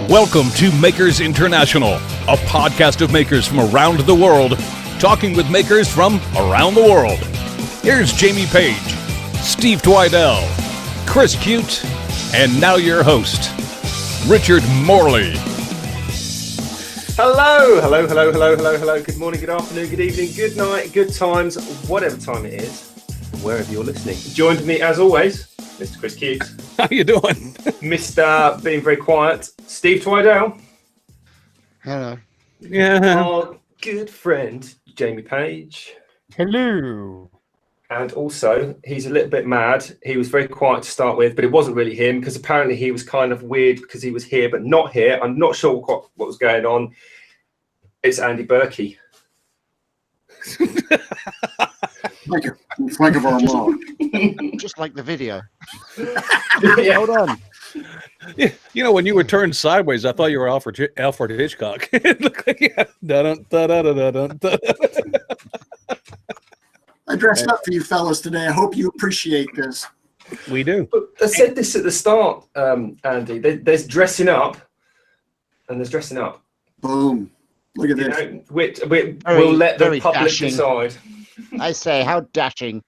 Welcome to Makers International, a podcast of makers from around the world, talking with makers from around the world. Here's Jamie Page, Steve Twidell, Chris Cute, and now your host, Richard Morley. Hello. Good morning, good afternoon, good evening, good night, good times, whatever time it is, wherever you're listening. Joined me, as always, Mr. Chris Cute. How you doing? Mr. Being Very Quiet, Steve Twidell. Hello. Yeah. Our good friend, Jamie Page. Hello. And also, he's a little bit mad. He was very quiet to start with, but it wasn't really him because apparently he was kind of weird because he was here but not here. I'm not sure what was going on. It's Andy Birkey. Frank of our mom. Just like the video. Yeah. Hold on. Yeah, you know, when you were turned sideways, I thought you were Alfred Hitchcock. It looked like, yeah. I dressed up for you fellas today. I hope you appreciate this. We do. But I said this at the start, Andy. There's dressing up, and there's dressing up. Boom. Look at You this. know, we'll let the very public dashing. decide. I say, how dashing.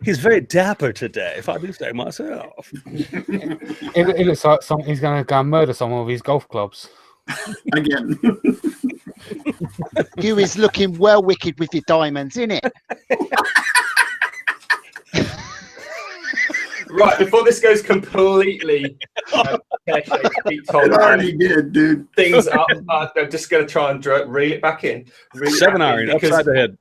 He's very dapper today, if I do say myself. It looks like he's going to go and murder someone with his golf clubs. Again. You is looking well wicked with your diamonds, innit? Right, before this goes completely It already did, dude. things up, I'm just going to try and reel it back in. Reel it Seven back iron, in, because upside the head.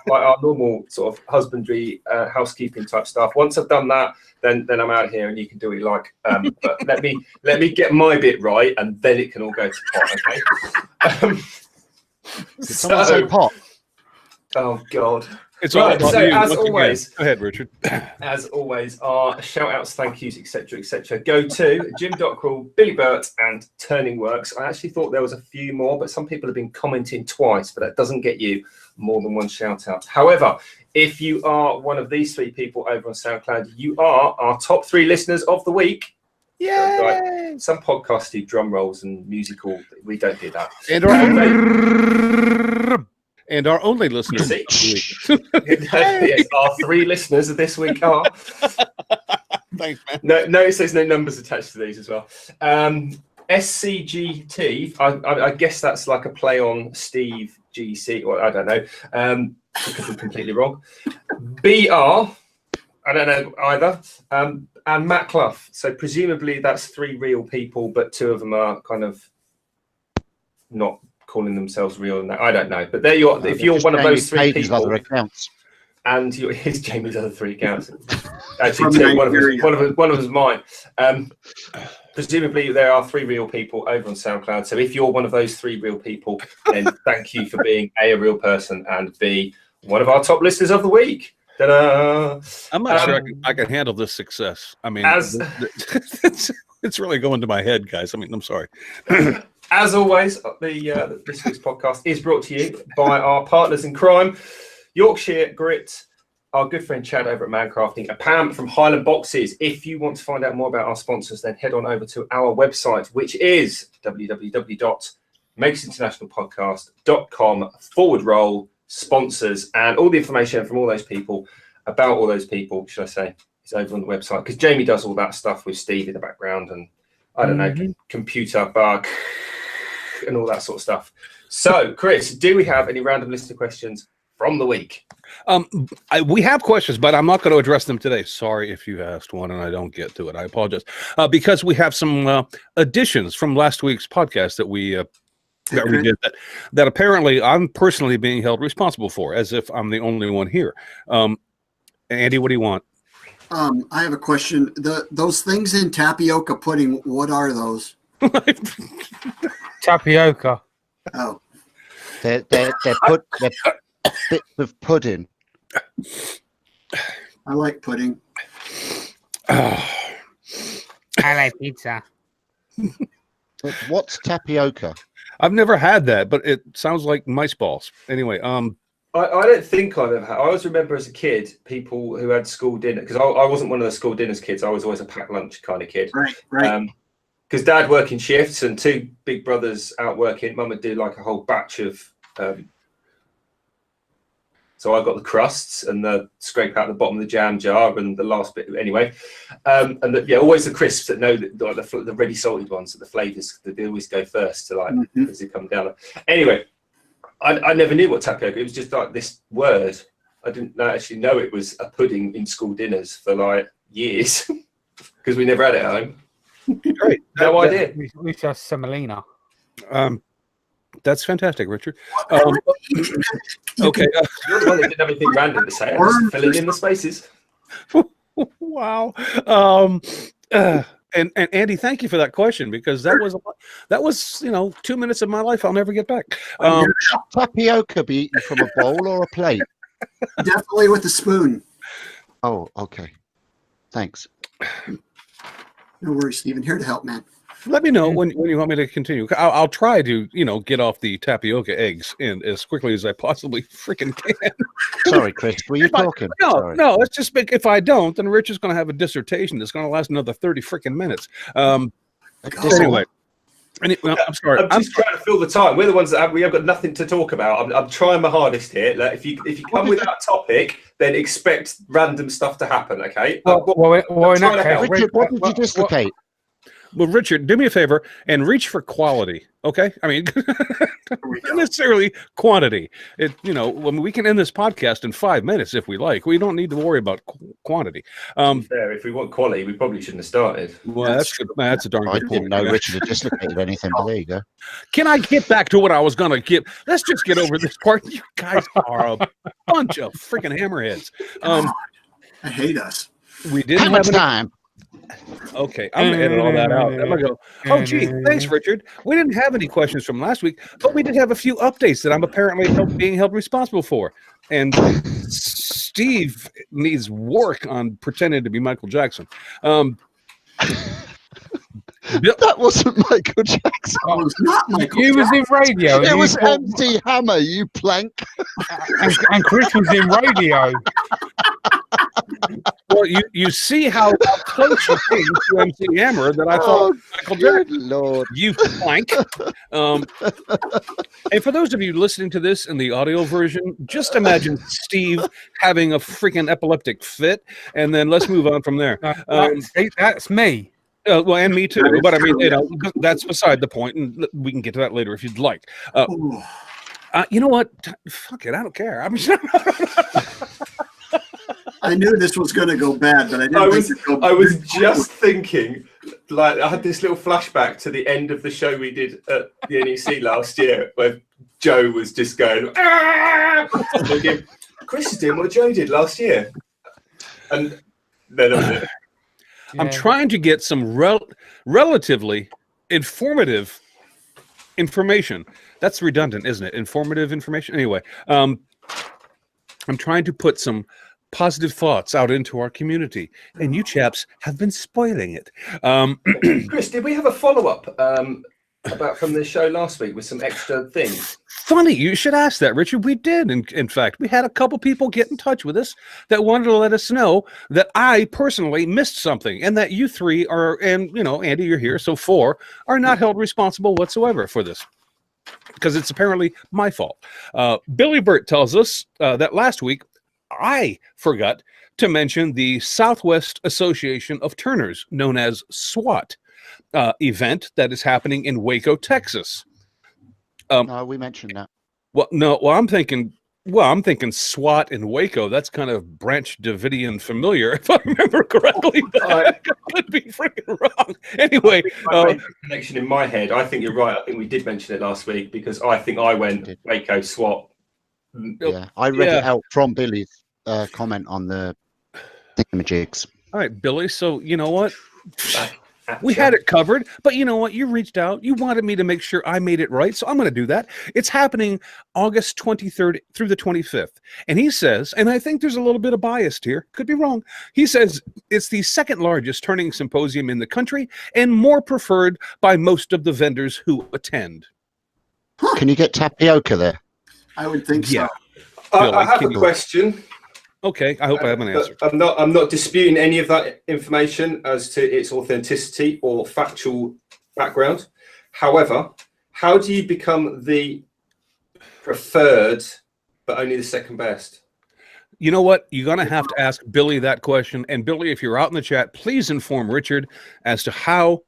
like our normal sort of husbandry, housekeeping type stuff. Once I've done that, then I'm out here and you can do what you like. But let me get my bit right, and then it can all go to pot. Okay. Did someone say pot? Oh God. It's all Right, about so you. as Once always, again. Go ahead, Richard. As always, our shout outs, thank yous, etc. Go to Jim Dockrell, Billy Burt, and Turning Works. I actually thought there was a few more, but some people have been commenting twice, but that doesn't get you more than one shout out. However, if you are one of these three people over on SoundCloud, you are our top 3 listeners of the week. Yay! Right. Some podcasts do drum rolls and musical. We don't do that. And our only listeners. Yes, our 3 listeners of this week are. Thanks, man. Notice there's no numbers attached to these as well. SCGT, I guess that's like a play on Steve GC, or I don't know. Because I'm completely wrong. BR, I don't know either. And Matt Clough. So presumably that's 3 real people, but 2 of them are kind of not calling themselves real. And I don't know. But there you are. If you're one of those 3 people, other accounts. and here's Jamie's other 3 accounts. Actually, 2. One of them's mine. Presumably, there are 3 real people over on SoundCloud. So if you're one of those 3 real people, then thank you for being A real person, and B, one of our top listeners of the week. Ta-da! I'm not sure I can handle this success. I mean, it's really going to my head, guys. I mean, I'm sorry. As always, this week's podcast is brought to you by our partners in crime, Yorkshire Grit, our good friend Chad over at Mancrafting, and Pam from Highland Boxes. If you want to find out more about our sponsors, then head on over to our website, which is www.makersinternationalpodcast.com/sponsors, and all the information from all those people, about all those people, should I say, is over on the website, because Jamie does all that stuff with Steve in the background, and I don't know, computer bug and all that sort of stuff. So, Chris, do we have any random listener questions from the week? We have questions, but I'm not going to address them today. Sorry if you asked one and I don't get to it. I apologize. Because we have some additions from last week's podcast that we did that apparently I'm personally being held responsible for, as if I'm the only one here. Andy, what do you want? I have a question. Those things in tapioca pudding, what are those? Tapioca. Oh. They're bits of pudding. I like pudding. I like pizza. But what's tapioca? I've never had that, but it sounds like mice balls. Anyway, I don't think I've ever had. I always remember as a kid people who had school dinner, because I wasn't one of the school dinners kids. I was always a packed lunch kind of kid. Right. Because Dad working shifts and two big brothers out working. Mum would do like a whole batch of. So I got the crusts and the scrape out the bottom of the jam jar and the last bit anyway, and always the crisps that the ready salted ones, that the flavors that they always go first to as they come down. Anyway. I never knew what tapioca. It was just like this word. I didn't actually know it was a pudding in school dinners for like years because we never had it at home. Great. No idea. We just semolina. That's fantastic, Richard. Okay. You're the one that didn't have anything random to say. I was filling in the spaces. Wow. And Andy, thank you for that question, because that was 2 minutes of my life I'll never get back. Tapioca be eaten from a bowl or a plate? Definitely with a spoon. Oh, okay. Thanks. No worries, Stephen. Here to help, man. Let me know when you want me to continue. I'll try to, get off the tapioca eggs in as quickly as I possibly freaking can. Sorry, Chris. Were you talking? No. It's just if I don't, then Rich is going to have a dissertation that's going to last another 30 freaking minutes. Anyway, I'm sorry. I'm just trying to fill the time. We're the ones that we have got nothing to talk about. I'm trying my hardest here. Like, if you come with that topic, then expect random stuff to happen. Okay. Well, in that case, Richard, what did you dislocate? Well, Richard, do me a favor and reach for quality, okay? I mean, not necessarily quantity. We can end this podcast in 5 minutes if we like. We don't need to worry about quantity. Fair, if we want quality, we probably shouldn't have started. Well, that's good. That's a darn good point. I didn't know Richard had dislocated anything, but there you go. Can I get back to what I was going to get? Let's just get over this part. You guys are a bunch of freaking hammerheads. I hate us. We didn't How much have time? Okay, I'm gonna edit all that out. I'm gonna go. Oh, gee, thanks, Richard. We didn't have any questions from last week, but we did have a few updates that I'm apparently being held responsible for. And Steve needs work on pretending to be Michael Jackson. That wasn't Michael Jackson. Oh, it was not Michael. He was in radio. It was MC Hammer, you plank. And Chris was in radio. Well, you see how close you came to MC Hammer that I thought Michael Jackson. Lord, You plank. And for those of you listening to this in the audio version, just imagine Steve having a freaking epileptic fit, and then let's move on from there. That's me. Well, and me too. But I mean, that's beside the point, and we can get to that later if you'd like. You know what? Fuck it, I don't care. I'm just. I knew this was going to go bad, but I didn't. I was just thinking, like, I had this little flashback to the end of the show we did at the NEC last year, where Joe was just going, thinking, Chris is doing what Joe did last year, and then that was it. I'm trying to get some relatively informative information. That's redundant, isn't it? Informative information. Anyway, I'm trying to put some positive thoughts out into our community, and you chaps have been spoiling it. Chris, did we have a follow-up about from the show last week with some extra things? Funny, you should ask that, Richard. We did. In fact, we had a couple people get in touch with us that wanted to let us know that I personally missed something, and that you three are, and Andy, you're here, so 4 are not held responsible whatsoever for this, because it's apparently my fault. Billy Burt tells us that last week I forgot to mention the Southwest Association of Turners, known as SWAT, event that is happening in Waco, Texas. No, we mentioned that. Well, no. Well, I'm thinking SWAT in Waco. That's kind of Branch Davidian familiar, if I remember correctly. I could be freaking wrong. Anyway, I made that connection in my head. I think you're right. I think we did mention it last week, because I think I went Waco SWAT. Yeah, I read it out from Billy's comment on the thingamajigs. All right, Billy. So you know what? We had it covered, but you know what? You reached out. You wanted me to make sure I made it right, so I'm going to do that. It's happening August 23rd through the 25th. And he says, and I think there's a little bit of bias here, could be wrong. He says it's the second largest turning symposium in the country and more preferred by most of the vendors who attend. Can you get tapioca there? I would think so. I have a question. Okay, I hope I have an answer. I'm not disputing any of that information as to its authenticity or factual background. However, how do you become the preferred but only the second best? You know what? You're going to have to ask Billy that question. And Billy, if you're out in the chat, please inform Richard as to how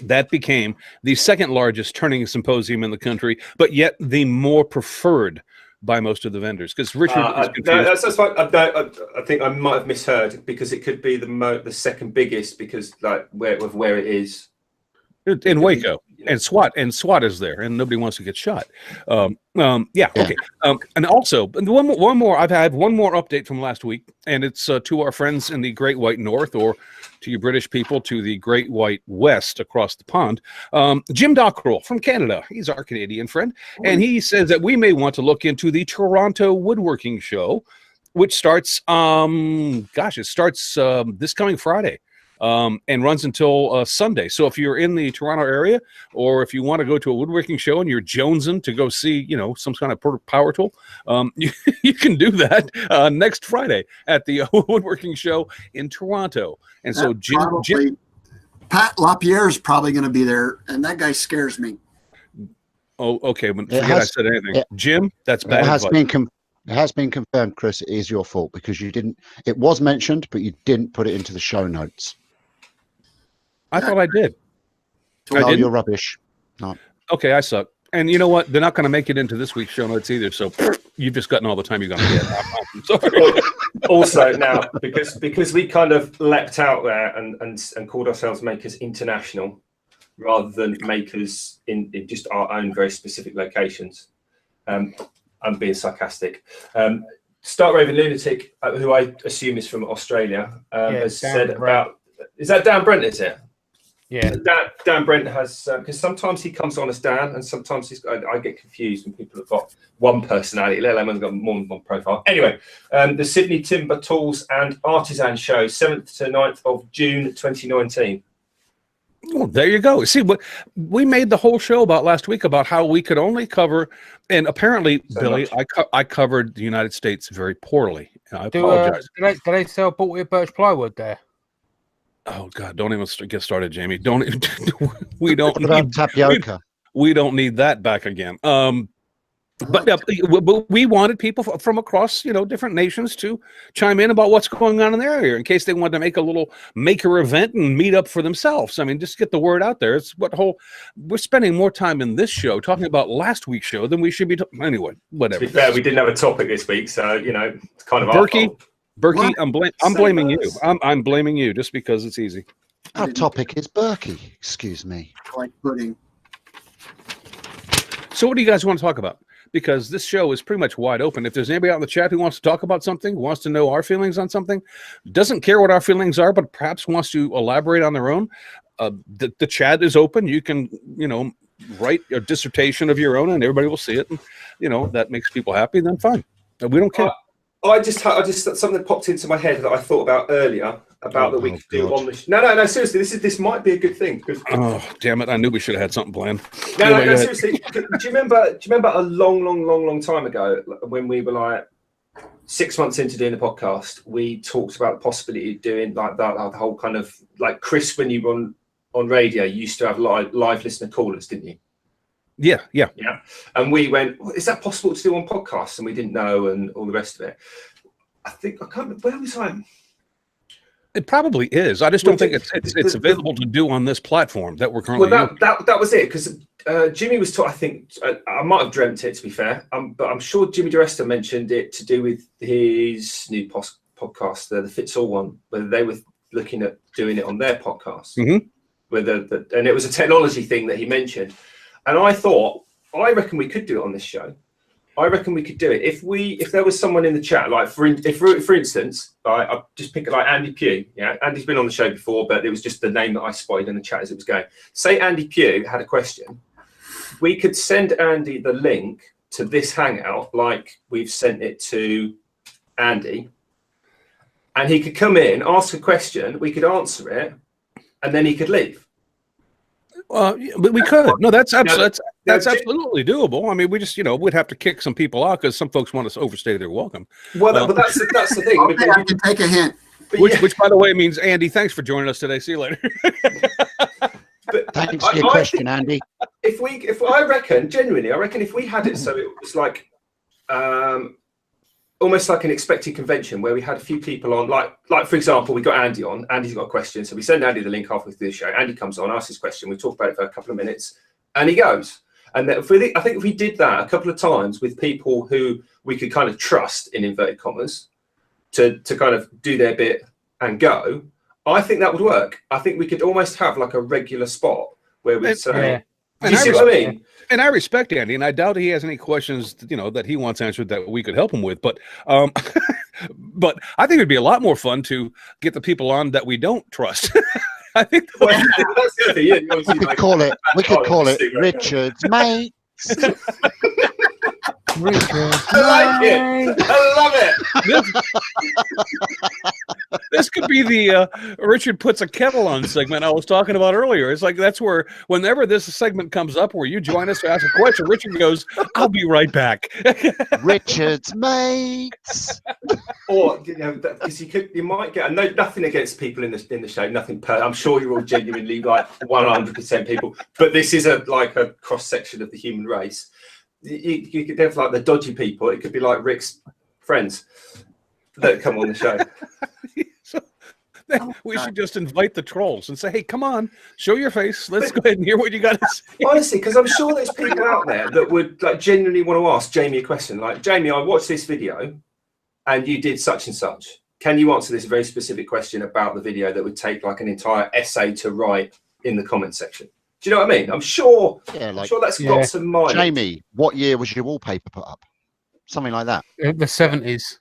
that became the second largest turning symposium in the country, but yet the more preferred by most of the vendors. Because Richard is confused. No, that's fine. I think I might have misheard, because it could be the second biggest, because like where it is in Waco, and SWAT is there, and nobody wants to get shot. Yeah. Okay. And also, one more. I've had one more update from last week, and it's to our friends in the Great White North, or to you British people, to the Great White West across the pond. Jim Dockrell from Canada. He's our Canadian friend, and he says that we may want to look into the Toronto Woodworking Show, which starts. It starts this coming Friday. And runs until Sunday. So if you're in the Toronto area, or if you want to go to a woodworking show and you're jonesing to go see, some kind of power tool, you can do that next Friday at the woodworking show in Toronto. And so Jim Pat LaPierre is probably going to be there, and that guy scares me. Oh, okay. I said anything. Jim, that's bad. It has been confirmed, Chris. It is your fault, because you didn't. It was mentioned, but you didn't put it into the show notes. I thought I did. No, you're rubbish. No. Okay, I suck. And you know what? They're not going to make it into this week's show notes either. So you've just gotten all the time you're going to get. I'm sorry. Also, now because we kind of leapt out there and called ourselves Makers International, rather than Makers in just our own very specific locations. I'm being sarcastic. Start Raving Lunatic, who I assume is from Australia, has said about. Is that Dan Brent? Is it? Yeah. Dan Brent has, because sometimes he comes on as Dan, and sometimes I get confused when people have got one personality, let alone got more than one profile. Anyway, the Sydney Timber Tools and Artisan Show, 7th to 9th of June 2019. Well, there you go. See, what we made the whole show about last week about how we could only cover, and apparently, Billy, I covered the United States very poorly. I apologize. Do they sell bought birch plywood there? Oh God! Don't even get started, Jamie. Don't. We don't need tapioca. We don't need that back again. But we wanted people from across, different nations to chime in about what's going on in their area, in case they wanted to make a little maker event and meet up for themselves. I mean, just get the word out there. It's we're spending more time in this show talking about last week's show than we should be. Anyway, whatever. To be fair, we didn't have a topic this week, so it's kind of Berkey, I'm blaming you. I'm blaming you just because it's easy. Our topic is Berkey. Excuse me. Like pudding. So what do you guys want to talk about? Because this show is pretty much wide open. If there's anybody out in the chat who wants to talk about something, wants to know our feelings on something, doesn't care what our feelings are, but perhaps wants to elaborate on their own, the chat is open. You can, write a dissertation of your own, and everybody will see it. And, that makes people happy. Then fine. We don't care. I just something popped into my head that I thought about earlier about that we could do on the. No, seriously, this might be a good thing. Oh damn it! I knew we should have had something planned. No, seriously. Do you remember a long time ago when we were like 6 months into doing the podcast, we talked about the possibility of doing like that, the whole kind of like Chris, when you were on radio, you used to have live listener callers, didn't you? Yeah. And we went, is that possible to do on podcasts? And we didn't know, and all the rest of it. I think I can't remember, where was I? It probably is. I just don't think it's available to do on this platform that we're currently. Well, that was it, because Jimmy was I think I might have dreamt it, to be fair, but I'm sure Jimmy DeResta mentioned it to do with his new podcast, the Fits All one, whether they were looking at doing it on their podcast. Mm-hmm. And it was a technology thing that he mentioned. And I thought, I reckon we could do it on this show. I reckon we could do it if there was someone in the chat, like for instance, I just pick like Andy Pugh. Yeah, Andy's been on the show before, but it was just the name that I spotted in the chat as it was going. Say Andy Pugh had a question, we could send Andy the link to this Hangout, like we've sent it to Andy, and he could come in, ask a question, we could answer it, and then he could leave. We could. No, that's absolutely. That's absolutely doable. I mean, we just, we'd have to kick some people out because some folks want us to overstay their welcome. Well, but that's the thing. Okay, I can take a hint. Which, by the way, means Andy, thanks for joining us today. See you later. But Thanks for your question, Andy. If I reckon if we had it so it was like almost like an expected convention where we had a few people on, like for example, we got Andy on. Andy's got a question, so we send Andy the link halfway through the show. Andy comes on, asks his question, we talk about it for a couple of minutes, and he goes. And then I think if we did that a couple of times with people who we could kind of trust, in inverted commas, to kind of do their bit and go, I think that would work. I think we could almost have like a regular spot where we'd say, do you see what I mean? And I respect Andy, and I doubt he has any questions, that he wants answered that we could help him with. But, but I think it'd be a lot more fun to get the people on that we don't trust. I think that's the thing. Yeah, we could call it Richard's mates. I like it. I love it. This could be the Richard puts a kettle on segment I was talking about earlier. It's like that's where whenever this segment comes up where you join us to ask a question, Richard goes, "I'll be right back." Richard's mates. Or because you might get nothing against people in the show, nothing. I'm sure you're all genuinely like 100% people, but this is a cross section of the human race. You could have like the dodgy people. It could be like Rick's friends that come on the show. So we should just invite the trolls and say, "Hey, come on, show your face. Let's go ahead and hear what you got to say." Honestly, because I'm sure there's people out there that would genuinely want to ask Jamie a question. Like, Jamie, I watched this video, and you did such and such. Can you answer this very specific question about the video that would take like an entire essay to write in the comment section? Do you know what I mean? I'm sure. Yeah, I'm sure that's got some mileage. Jamie, what year was your wallpaper put up? Something like that. The 70s.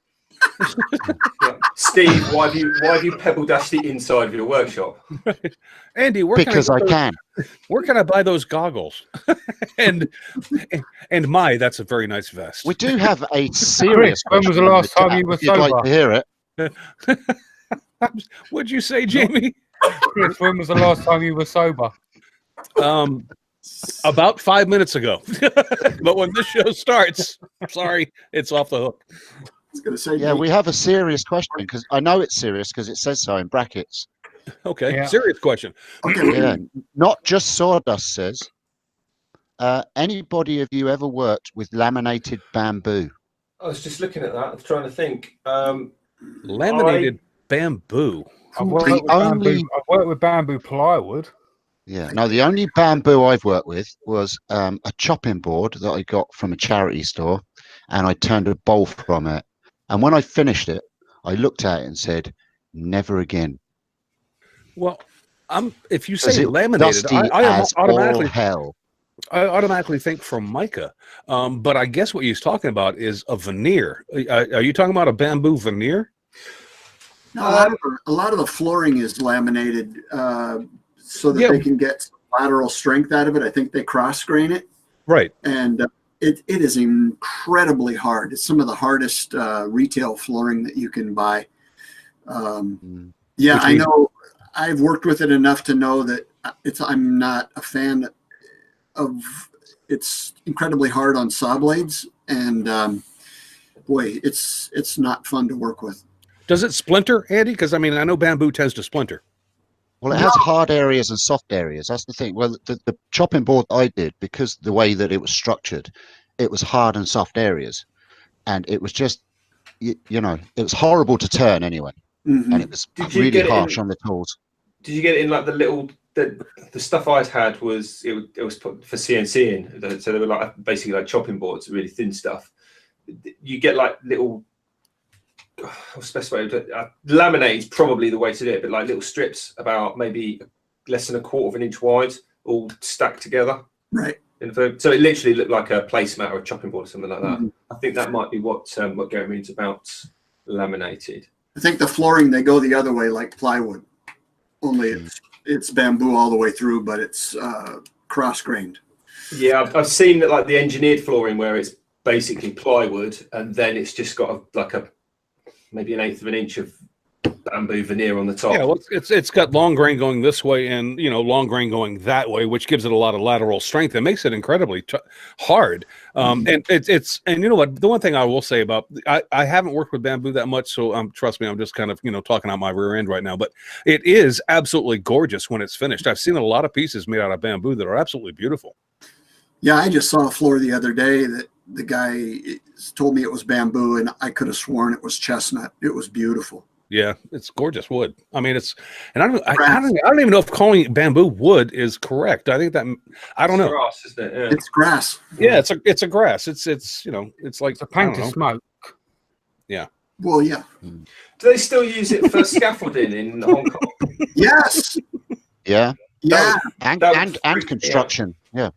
Steve, why have you pebble dashed the inside of your workshop? Andy, where can I buy those goggles? and that's a very nice vest. We do have a serious. When was the last time you were sober? You'd like to hear it? What'd you say, Jamie? Chris, when was the last time you were sober? About 5 minutes ago. But when this show starts, sorry, it's off the hook. I was going to say, yeah, we have a serious question because I know it's serious because it says so in brackets. Okay, serious question. Okay, yeah, not just sawdust says. Anybody of you ever worked with laminated bamboo? I was just looking at that. I was trying to think. Laminated bamboo. I've worked with bamboo plywood. Yeah, no, the only bamboo I've worked with was a chopping board that I got from a charity store, and I turned a bowl from it. And when I finished it, I looked at it and said, "Never again." Well, if you say laminated, I automatically think Formica. But I guess what he's talking about is a veneer. Are you talking about a bamboo veneer? No, a lot of the flooring is laminated so that they can get lateral strength out of it. I think they cross grain it. Right. And it is incredibly hard. It's some of the hardest retail flooring that you can buy. Yeah, I know. I've worked with it enough to know that I'm not a fan of. It's incredibly hard on saw blades, and boy, it's not fun to work with. Does it splinter, Andy? Because I mean, I know bamboo tends to splinter. Well, it has hard areas and soft areas. That's the thing. Well, the chopping board I did, because the way that it was structured, it was hard and soft areas, and it was just, it was horrible to turn anyway, and it was really harsh on the tools. Did you get it in like the stuff I had was it was put for CNCing, so they were like basically like chopping boards, really thin stuff. You get like little. What's the best way to laminate is probably the way to do it, but like little strips about maybe less than a quarter of an inch wide, all stacked together. Right. So it literally looked like a placemat or a chopping board or something like that. I think that might be what Gary means about laminated. I think the flooring, they go the other way, like plywood. Only it's bamboo all the way through, but it's cross-grained. Yeah, I've seen that, like the engineered flooring where it's basically plywood and then it's just got maybe an eighth of an inch of bamboo veneer on the top. Yeah, well, it's got long grain going this way and long grain going that way, which gives it a lot of lateral strength and makes it incredibly hard. And and you know what? The one thing I will say about I haven't worked with bamboo that much, so trust me, I'm just kind of talking out my rear end right now. But it is absolutely gorgeous when it's finished. I've seen a lot of pieces made out of bamboo that are absolutely beautiful. Yeah, I just saw a floor the other day that the guy told me it was bamboo, and I could have sworn it was chestnut. It was beautiful. Yeah, it's gorgeous wood. I mean, I don't even know if calling it bamboo wood is correct. I think that I don't know. Grass, isn't it? Yeah. It's grass. Yeah, it's a grass. It's it's like a paint to smoke. Yeah. Well, yeah. Do they still use it for scaffolding in Hong Kong? Yes. Yeah. Yeah. And construction. Yeah.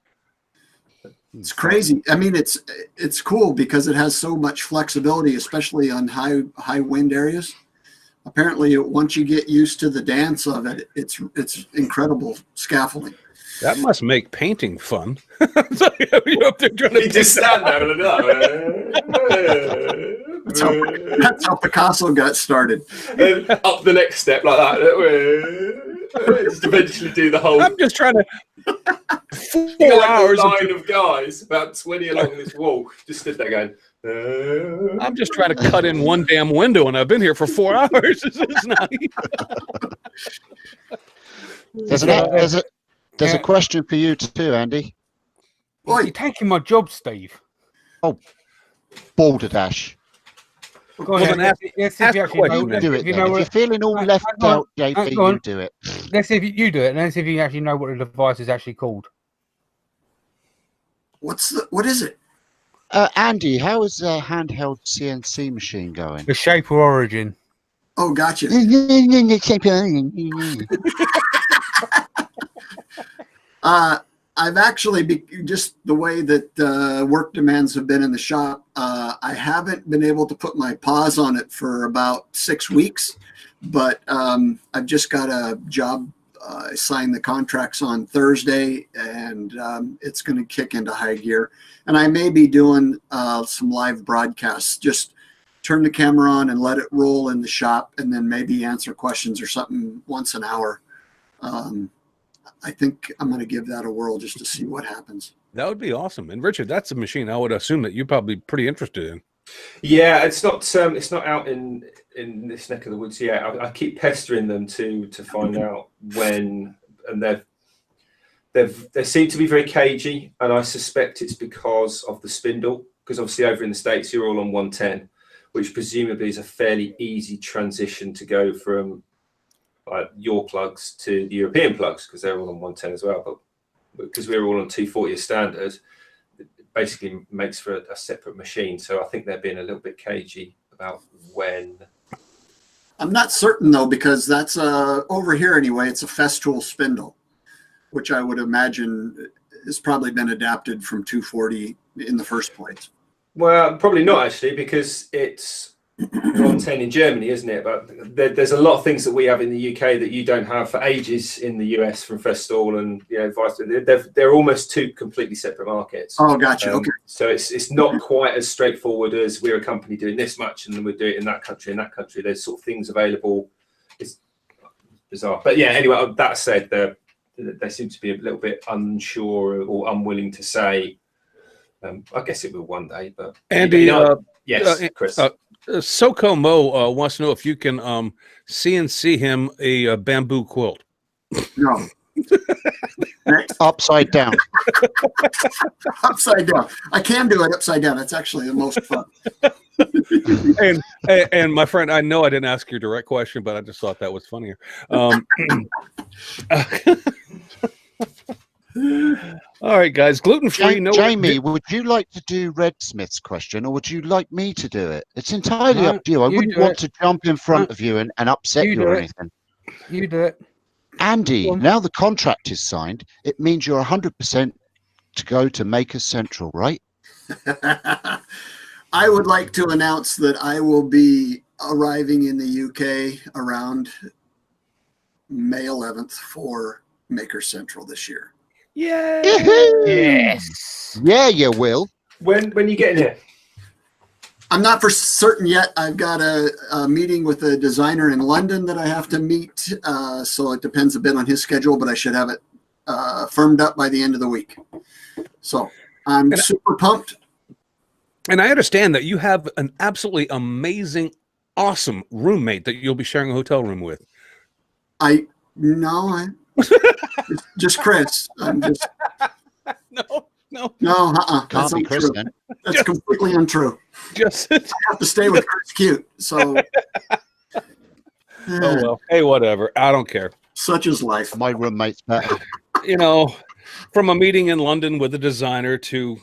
It's crazy. I mean, it's cool because it has so much flexibility, especially on high wind areas. Apparently, once you get used to the dance of it, it's incredible scaffolding. That must make painting fun. You're up there trying to just stand there and That's how Picasso got started. And up the next step like that. Just eventually do the whole. I'm just trying to. 4 hours. A line of guys, about 20 along this wall, just stood there going. I'm just trying to cut in one damn window, and I've been here for 4 hours. It's not. There's a question for you too, Andy. You're taking my job, Steve. Oh, balderdash. Go ahead. Let's see if you actually know. Do it. If you're feeling all left out, JP, you do it. Let's see if you do it, and let's see if you actually know what the device is actually called. What is it? Andy, how is a handheld CNC machine going? The Shape or Origin. Oh, gotcha. I've actually, just the way that work demands have been in the shop, I haven't been able to put my paws on it for about 6 weeks, but I've just got a job. I signed the contracts on Thursday, and it's going to kick into high gear. And I may be doing some live broadcasts. Just turn the camera on and let it roll in the shop, and then maybe answer questions or something once an hour. I think I'm going to give that a whirl just to see what happens. That would be awesome. And Richard, that's a machine I would assume that you're probably pretty interested in. Yeah, it's not out in this neck of the woods yet. I keep pestering them to find out when, and they seem to be very cagey, and I suspect it's because of the spindle. Because obviously over in the States you're all on 110, which presumably is a fairly easy transition to go from your plugs to the European plugs, because they're all on 110 as well. But because we're all on 240 as standard, it basically makes for a separate machine. So I think they're being a little bit cagey about when. I'm not certain though, because that's over here anyway. It's a Festool spindle, which I would imagine has probably been adapted from 240 in the first place. Well, probably not actually, because it's 110 in Germany, isn't it? But there's a lot of things that we have in the UK that you don't have for ages in the US from Festool, and vice versa. They're almost two completely separate markets. Oh, gotcha. Okay. So it's not quite as straightforward as we're a company doing this much and then we do it in that country. In that country, there's sort of things available. It's bizarre, but yeah. Anyway, that said, they seem to be a little bit unsure or unwilling to say. I guess it will one day, but Andy, yes, Chris. Soko Mo wants to know if you can CNC him a bamboo quilt. No. Upside down. Upside down. I can do it upside down. That's actually the most fun. and my friend, I know I didn't ask your direct question, but I just thought that was funnier. All right, guys, gluten-free. Jamie, would you like to do Red Smith's question, or would you like me to do it? It's entirely up to you. I wouldn't want to jump in front of you and upset you or anything. You do it. Andy, now the contract is signed, it means you're 100% to go to Maker Central, right? I would like to announce that I will be arriving in the UK around May 11th for Maker Central this year. Yay! Yes. Yeah, you will. When you get in here? I'm not for certain yet. I've got a meeting with a designer in London that I have to meet. So it depends a bit on his schedule, but I should have it firmed up by the end of the week. So I'm super pumped. And I understand that you have an absolutely amazing, awesome roommate that you'll be sharing a hotel room with. Just Chris. I'm just No. That's Can't be Chris untrue. then. That's completely untrue. Just I have to stay with Chris Cute. So oh well. Hey, whatever. I don't care. Such is life. My roommate's better. You know, from a meeting in London with a designer to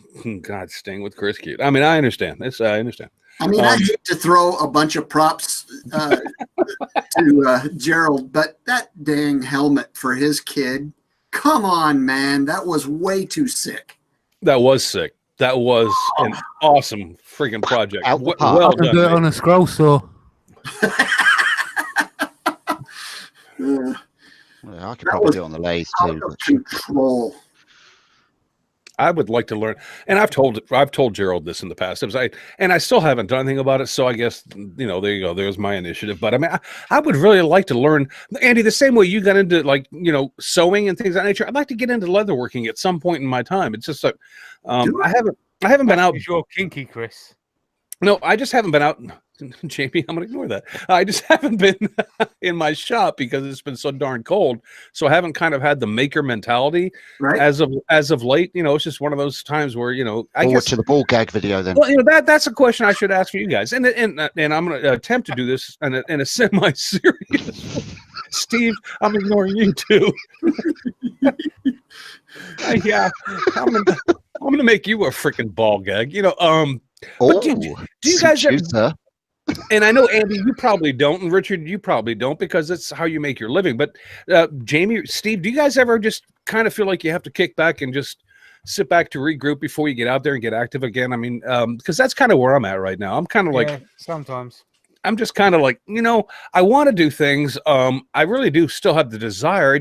staying with Chris Cute. I mean, I understand. I understand. I mean, I hate to throw a bunch of props to Gerald, but that dang helmet for his kid. Come on, man. That was way too sick. That was sick. That was an awesome freaking project. Well I can done. do it mate. on a scroll saw. Yeah, I could probably do it on the lathe Out too. of But control. I would like to learn, and I've told Gerald this in the past. And I still haven't done anything about it. So I guess there you go. There's my initiative. But I mean, I would really like to learn, Andy, the same way you got into sewing and things of that nature. I'd like to get into leatherworking at some point in my time. It's just like I haven't been out. You're kinky, Chris. No, I just haven't been out. Jamie, I'm gonna ignore that. I just haven't been in my shop because it's been so darn cold. So I haven't kind of had the maker mentality as of late. It's just one of those times where I guess to the ball gag video then. Well, that's a question I should ask for you guys, and I'm going to attempt to do this in a semi-serious. Steve, I'm ignoring you too. Yeah, I'm gonna make you a freaking ball gag. But do you guys ever? And I know, Andy, you probably don't, and Richard, you probably don't, because it's how you make your living. But Jamie, Steve, do you guys ever just kind of feel like you have to kick back and just sit back to regroup before you get out there and get active again? I mean, because that's kind of where I'm at right now. I'm kind of like, sometimes I'm just kind of like, I want to do things. I really do still have the desire.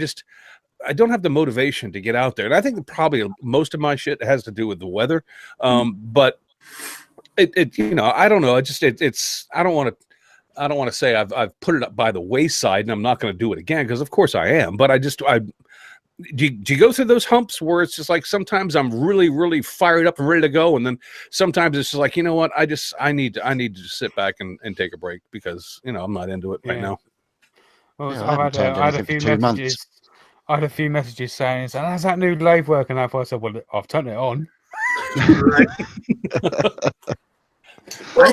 I don't have the motivation to get out there. And I think that probably most of my shit has to do with the weather. But I don't know. I don't want to say I've put it up by the wayside and I'm not going to do it again, because of course I am. But do you go through those humps where it's just like sometimes I'm really, really fired up and ready to go, and then sometimes it's just like, you know what, I need to just sit back and take a break because I'm not into it right now. Well, Yeah, I haven't I had a few for 2 months. messages. I had a few messages saying, "So how's that new lathe working?" I said, "Well, I've turned it on." Right. I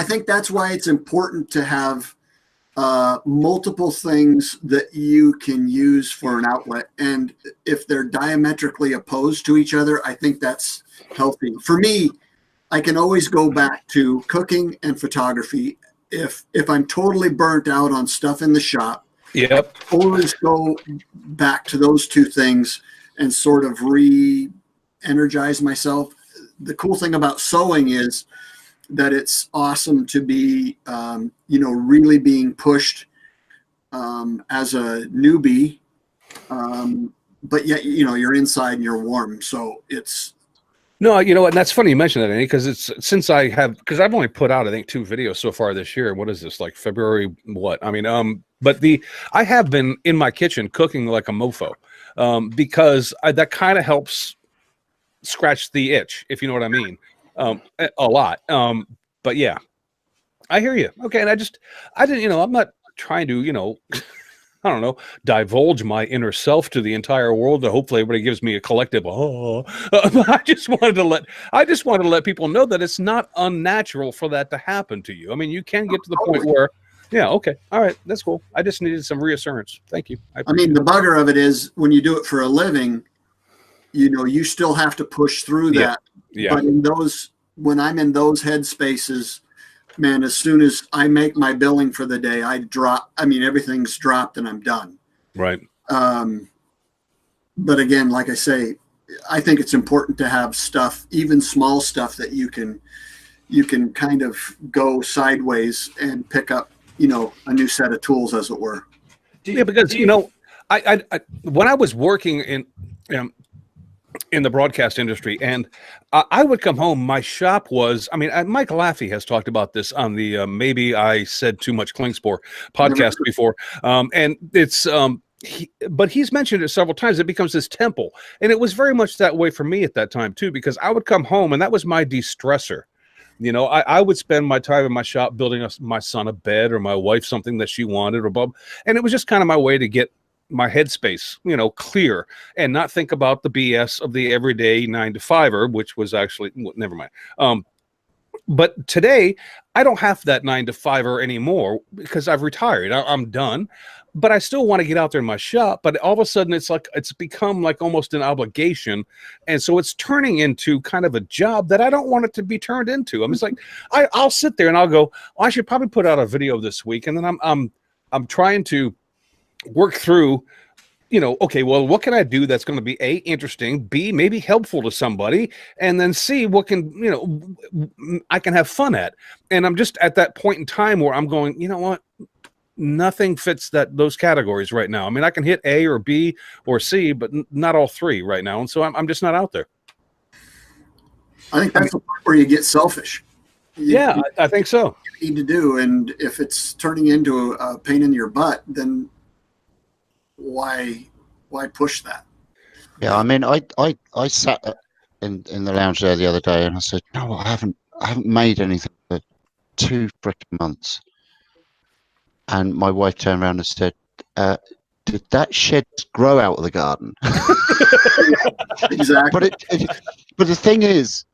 think that's why it's important to have multiple things that you can use for an outlet. And if they're diametrically opposed to each other, I think that's healthy. For me, I can always go back to cooking and photography. If I'm totally burnt out on stuff in the shop, yep, I always go back to those two things and sort of re-energize myself. The cool thing about sewing is that it's awesome to be, really being pushed as a newbie, but yet, you're inside and you're warm. So it's. No, and that's funny you mentioned that, Andy, because I've only put out, I think, 2 videos so far this year. What is this, like February? What? I mean, but I have been in my kitchen cooking like a mofo, because that kind of helps scratch the itch, if you know what I mean, a lot. But yeah, I hear you. Okay, and I didn't, I'm not trying to, I don't know, divulge my inner self to the entire world. Hopefully, everybody gives me a collective. I just wanted to let people know that it's not unnatural for that to happen to you. I mean, you can get to the point where, yeah, okay, all right, that's cool. I just needed some reassurance. Thank you. I mean, the bugger of it is when you do it for a living, you still have to push through that. Yeah. But when I'm in those headspaces, man, as soon as I make my billing for the day, everything's dropped and I'm done. Right. But again, like I say, I think it's important to have stuff, even small stuff, that you can kind of go sideways and pick up, a new set of tools, as it were. Because I when I was working in in the broadcast industry, and I would come home. My shop was, I mean, Mike Laffey has talked about this on the Maybe I Said Too Much Klingspor podcast before, and it's but he's mentioned it several times. It becomes this temple, and it was very much that way for me at that time too, because I would come home and that was my de-stressor. You know, I would spend my time in my shop building my son a bed, or my wife something that she wanted, or Bob, and it was just kind of my way to get my headspace, you know, clear, and not think about the BS of the everyday 9-to-5er, which was actually, well, never mind. But today I don't have that 9-to-5er anymore because I've retired. I'm done, but I still want to get out there in my shop. But all of a sudden it's like, it's become like almost an obligation. And so it's turning into kind of a job that I don't want it to be turned into. I'm just like, I'll sit there and I'll go, oh, I should probably put out a video this week. And then I'm trying to work through, you know, okay, well, what can I do that's going to be A, interesting, B, maybe helpful to somebody, and then C, what can, you know, I can have fun at. And I'm just at that point in time where I'm going, you know what, nothing fits those categories right now. I mean, I can hit A or B or C, but not all three right now. And so I'm just not out there. I think that's the part where you get selfish. I think so. You need to do, and if it's turning into a pain in your butt, then why push that? Yeah, I mean, I sat in the lounge there the other day, and I said, no, I haven't made anything for 2 freaking months. And my wife turned around and said, did that shed grow out of the garden? Exactly. But the thing is,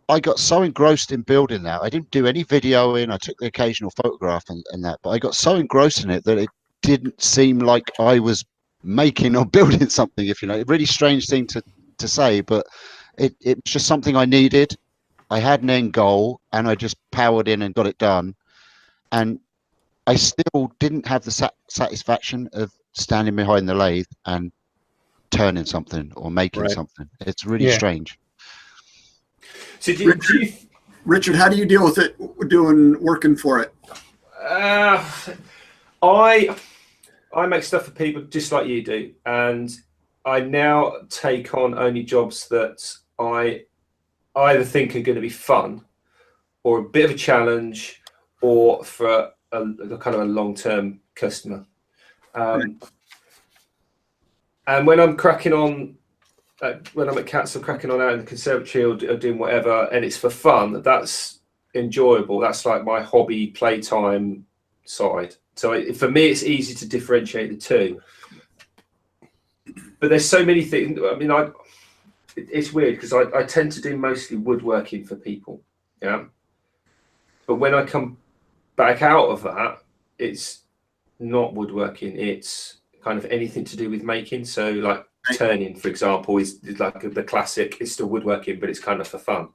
I got so engrossed in building that. I didn't do any videoing. I took the occasional photograph and that, but I got so engrossed in it that it didn't seem like I was making or building something, if you know. A really strange thing to say, but it was just something I needed. I had an end goal, and I just powered in and got it done. And I still didn't have the satisfaction of standing behind the lathe and turning something or making something. It's really strange. So Richard, how do you deal with it working for it? I make stuff for people just like you do, and I now take on only jobs that I either think are going to be fun, or a bit of a challenge, or for a kind of a long-term customer. And when I'm cracking on, when I'm at Cats, I'm cracking on out in the conservatory or doing whatever, and it's for fun, that's enjoyable. That's like my hobby, playtime side. So for me, it's easy to differentiate the two. But there's so many things. I mean, it's weird because I tend to do mostly woodworking for people. Yeah. But when I come back out of that, it's not woodworking. It's kind of anything to do with making. So like turning, for example, is like the classic. It's still woodworking, but it's kind of for fun.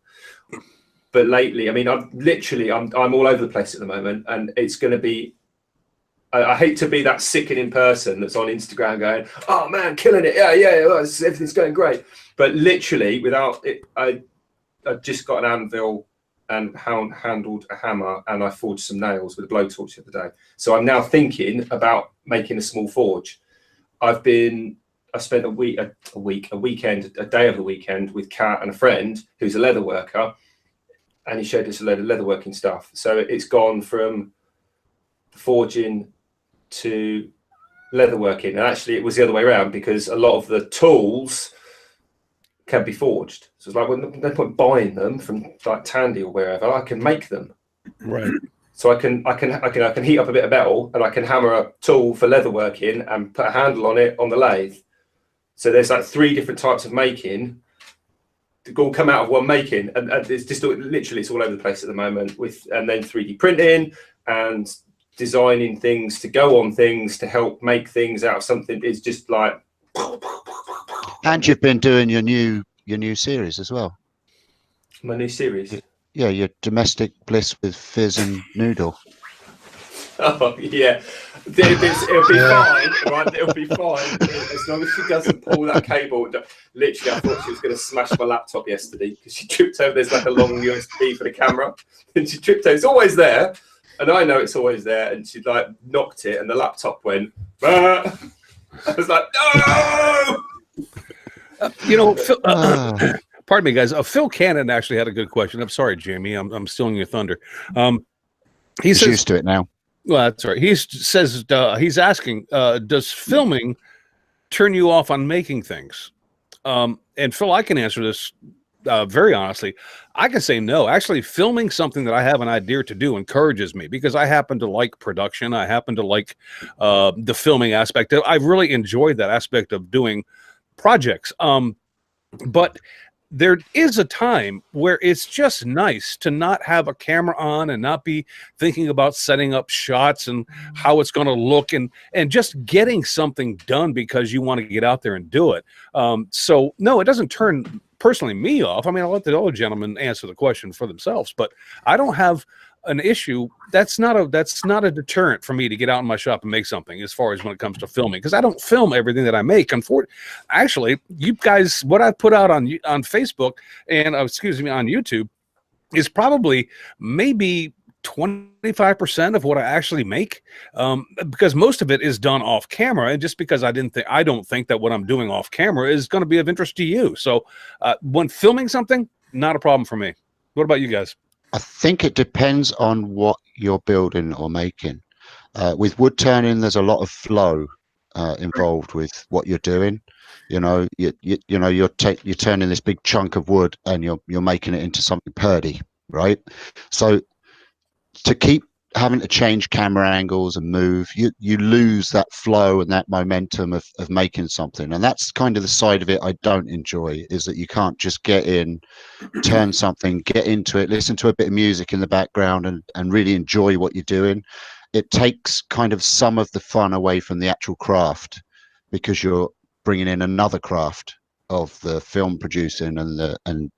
But lately, I mean, I'm all over the place at the moment, and it's going to be. I hate to be that sickening person that's on Instagram going, "Oh man, killing it! Yeah, everything's going great." But literally, without it, I just got an anvil and handled a hammer, and I forged some nails with a blowtorch the other day. So I'm now thinking about making a small forge. I spent a day of the weekend with Kat and a friend who's a leather worker, and he showed us a load of leatherworking stuff. So it's gone from forging to leatherworking, and actually it was the other way around because a lot of the tools can be forged. So it's like, well, no point buying them from like Tandy or wherever. I can make them. Right. So I can heat up a bit of metal, and I can hammer a tool for leatherworking and put a handle on it on the lathe. So there's like 3 different types of making to all come out of one making, and it's just literally it's all over the place at the moment and then 3D printing and designing things to go on things to help make things out of something is just like. And you've been doing your new series as well. My new series. Yeah, your domestic bliss with Fizz and Noodle. Oh yeah, it'll be fine, right? It'll be fine as long as she doesn't pull that cable. Literally, I thought she was going to smash my laptop yesterday because she tripped over. There's like a long USB for the camera, and she tripped over. It's always there, and I know it's always there. And she like knocked it, and the laptop went. Bah! I was like, no. You know, Phil, Ah. pardon me, guys. Phil Cannon actually had a good question. I'm sorry, Jamie. I'm stealing your thunder. He He's says, used to it now. well, that's right. He says he's asking, does filming turn you off on making things? And Phil, I can answer this very honestly. I can say no. Actually, filming something that I have an idea to do encourages me because I happen to like production. I happen to like the filming aspect. I really enjoy that aspect of doing projects. But there is a time where it's just nice to not have a camera on and not be thinking about setting up shots and how it's going to look and just getting something done because you want to get out there and do it. So no, it doesn't turn personally me off. I mean, I'll let the other gentlemen answer the question for themselves, but I don't have an issue. That's not a deterrent for me to get out in my shop and make something as far as when it comes to filming, because I don't film everything that I make. Actually, you guys, what I put out on Facebook and on YouTube is probably maybe 25% of what I actually make, because most of it is done off camera, and just because I don't think that what I'm doing off camera is going to be of interest to you. So when filming something, not a problem for me. What about you guys? I think it depends on what you're building or making. With wood turning, there's a lot of flow involved with what you're doing. You know, you're turning this big chunk of wood and you're making it into something purdy, right? So to keep having to change camera angles and move, you lose that flow and that momentum of making something. And that's kind of the side of it I don't enjoy, is that you can't just get in, turn something, get into it, listen to a bit of music in the background and really enjoy what you're doing. It takes kind of some of the fun away from the actual craft, because you're bringing in another craft of the film producing and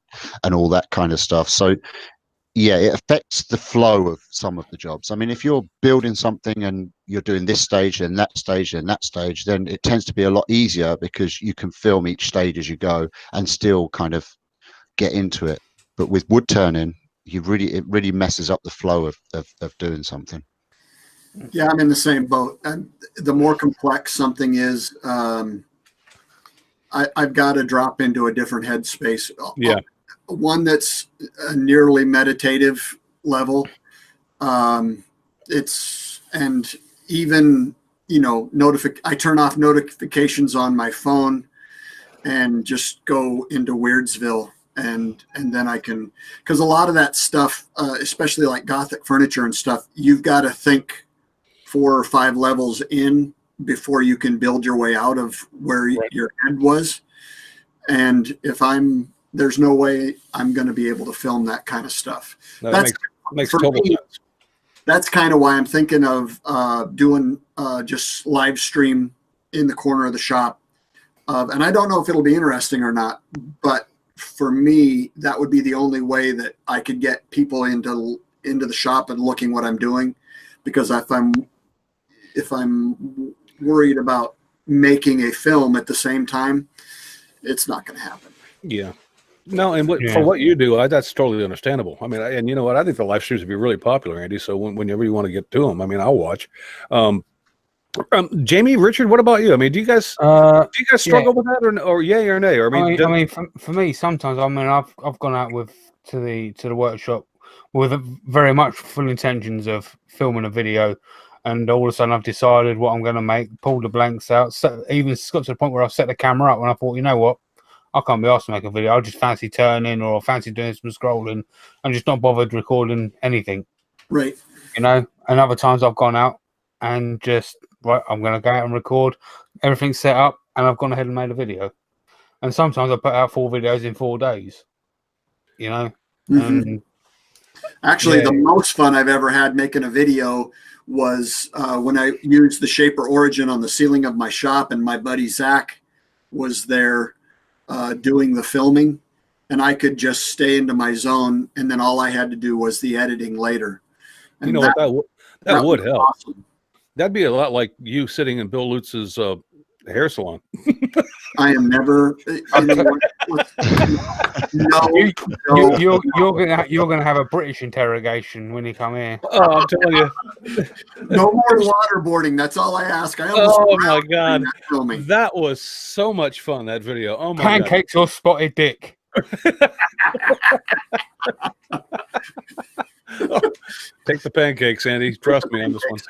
all that kind of stuff. So yeah, it affects the flow of some of the jobs. I mean, if you're building something and you're doing this stage and that stage and that stage, then it tends to be a lot easier because you can film each stage as you go and still kind of get into it. But with wood turning, it really messes up the flow of doing something. Yeah, I'm in the same boat. And the more complex something is, I've got to drop into a different headspace. Yeah. One that's a nearly meditative level. It's, and even, you know, I turn off notifications on my phone and just go into Weirdsville. And then I can, because a lot of that stuff, especially like Gothic furniture and stuff, you've got to think 4 or 5 levels in before you can build your way out of where your head was. And there's no way I'm going to be able to film that kind of stuff. No, that makes total sense. That's kind of why I'm thinking of doing just live stream in the corner of the shop. And I don't know if it'll be interesting or not, but for me, that would be the only way that I could get people into the shop and looking what I'm doing. Because if I'm worried about making a film at the same time, it's not going to happen. Yeah. No, and for what you do, that's totally understandable. I mean, and you know what? I think the live streams would be really popular, Andy. So whenever you want to get to them, I mean, I'll watch. Jamie, Richard, what about you? I mean, do you guys struggle with that, or yay or nay? Or I mean, for me, sometimes I've gone out to the workshop with very much full intentions of filming a video, and all of a sudden I've decided what I'm going to make, pulled the blanks out, even got to the point where I've set the camera up, and I thought, you know what? I can't be asked to make a video. I'll just fancy turning or fancy doing some scrolling and just not bothered recording anything. Right. You know, and other times I've gone out and just, I'm going to go out and record. Everything's set up and I've gone ahead and made a video. And sometimes I put out 4 videos in 4 days, you know. Mm-hmm. Actually, the most fun I've ever had making a video was when I used the Shaper Origin on the ceiling of my shop, and my buddy Zach was there doing the filming, and I could just stay into my zone, and then all I had to do was the editing later. And that would help. Awesome. That'd be a lot like you sitting in Bill Lutz's The hair salon. I am never. You know, You're gonna have a British interrogation when you come here. Oh, I'm telling you. no more waterboarding. That's all I ask. I almost Oh my God, that filming. that was so much fun. That video. Oh my Pancakes or spotted dick. Take the pancakes, Andy. Trust me on this one.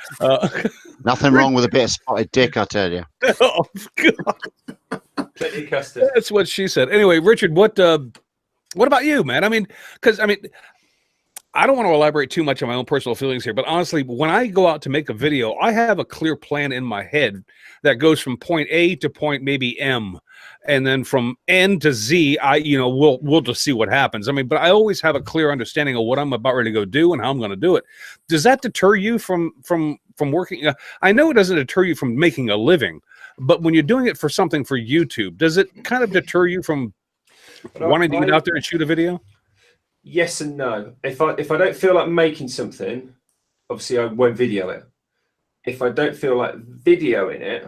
Nothing wrong with a bit of spotted dick, I tell you. Oh God. Plenty of custard. That's what she said. Anyway, Richard, what about you, man? I mean, because I don't want to elaborate too much on my own personal feelings here, but honestly, when I go out to make a video, I have a clear plan in my head that goes from point A to point maybe M, and then from N to Z, we'll just see what happens. I mean, but I always have a clear understanding of what I'm about ready to go do and how I'm going to do it. Does that deter you from working? I know it doesn't deter you from making a living, but when you're doing it for something for YouTube, does it kind of deter you from wanting to get out there and shoot a video? Yes and no. If I don't feel like making something, obviously I won't video it. If I don't feel like videoing it,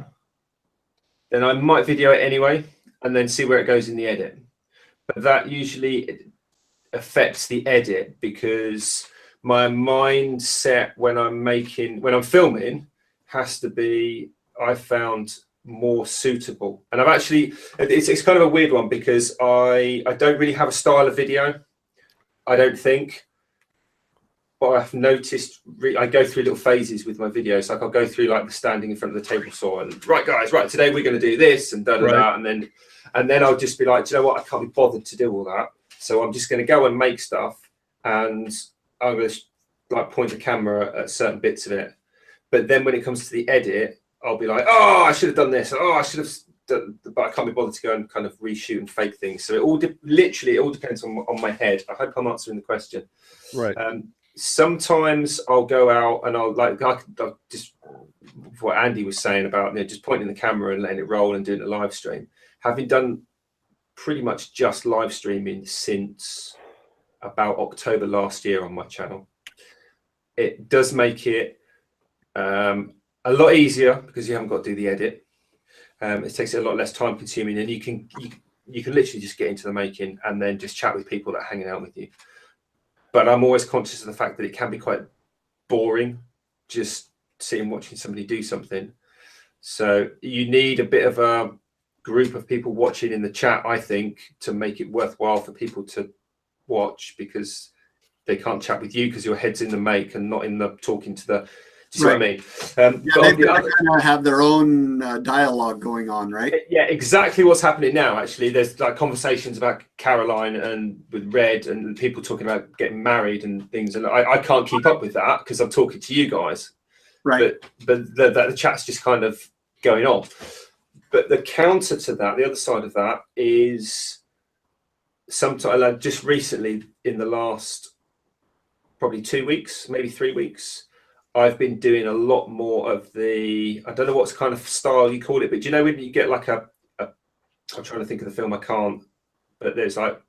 then I might video it anyway and then see where it goes in the edit. But that usually affects the edit because my mindset when I'm filming has to be, I found, more suitable. And I've actually, it's kind of a weird one because I don't really have a style of video. I don't think, but I've noticed I go through little phases with my videos. Like I'll go through like the standing in front of the table saw and right guys, right, today we're going to do this and da da da, and then I'll just be like, do you know what? I can't be bothered to do all that. So I'm just going to go and make stuff, and I'm going to like point the camera at certain bits of it. But then when it comes to the edit, I'll be like, oh, I should have done this. Oh, I should have. But I can't be bothered to go and kind of reshoot and fake things. So it all depends on my head. I hope I'm answering the question. Right. Sometimes I'll go out and I'll just what Andy was saying about just pointing the camera and letting it roll and doing a live stream. Having done pretty much just live streaming since about October last year on my channel, it does make it a lot easier because you haven't got to do the edit. It takes it a lot less time consuming, and you can literally just get into the making and then just chat with people that are hanging out with you. But I'm always conscious of the fact that it can be quite boring just sitting watching somebody do something. So you need a bit of a group of people watching in the chat, I think, to make it worthwhile for people to watch, because they can't chat with you because your head's in the make and not in the talking to the. Do you see what I mean? They kind of have their own dialogue going on, right? Yeah, exactly what's happening now. Actually, there's like conversations about Caroline and with Red and people talking about getting married and things, and I can't keep up with that because I'm talking to you guys. Right. But the chat's just kind of going on. But the counter to that, the other side of that, is sometimes just recently in the last probably 2 weeks, maybe 3 weeks. I've been doing a lot more of I don't know what's kind of style you call it, but do you know when you get like I'm trying to think of the film, I can't, but there's like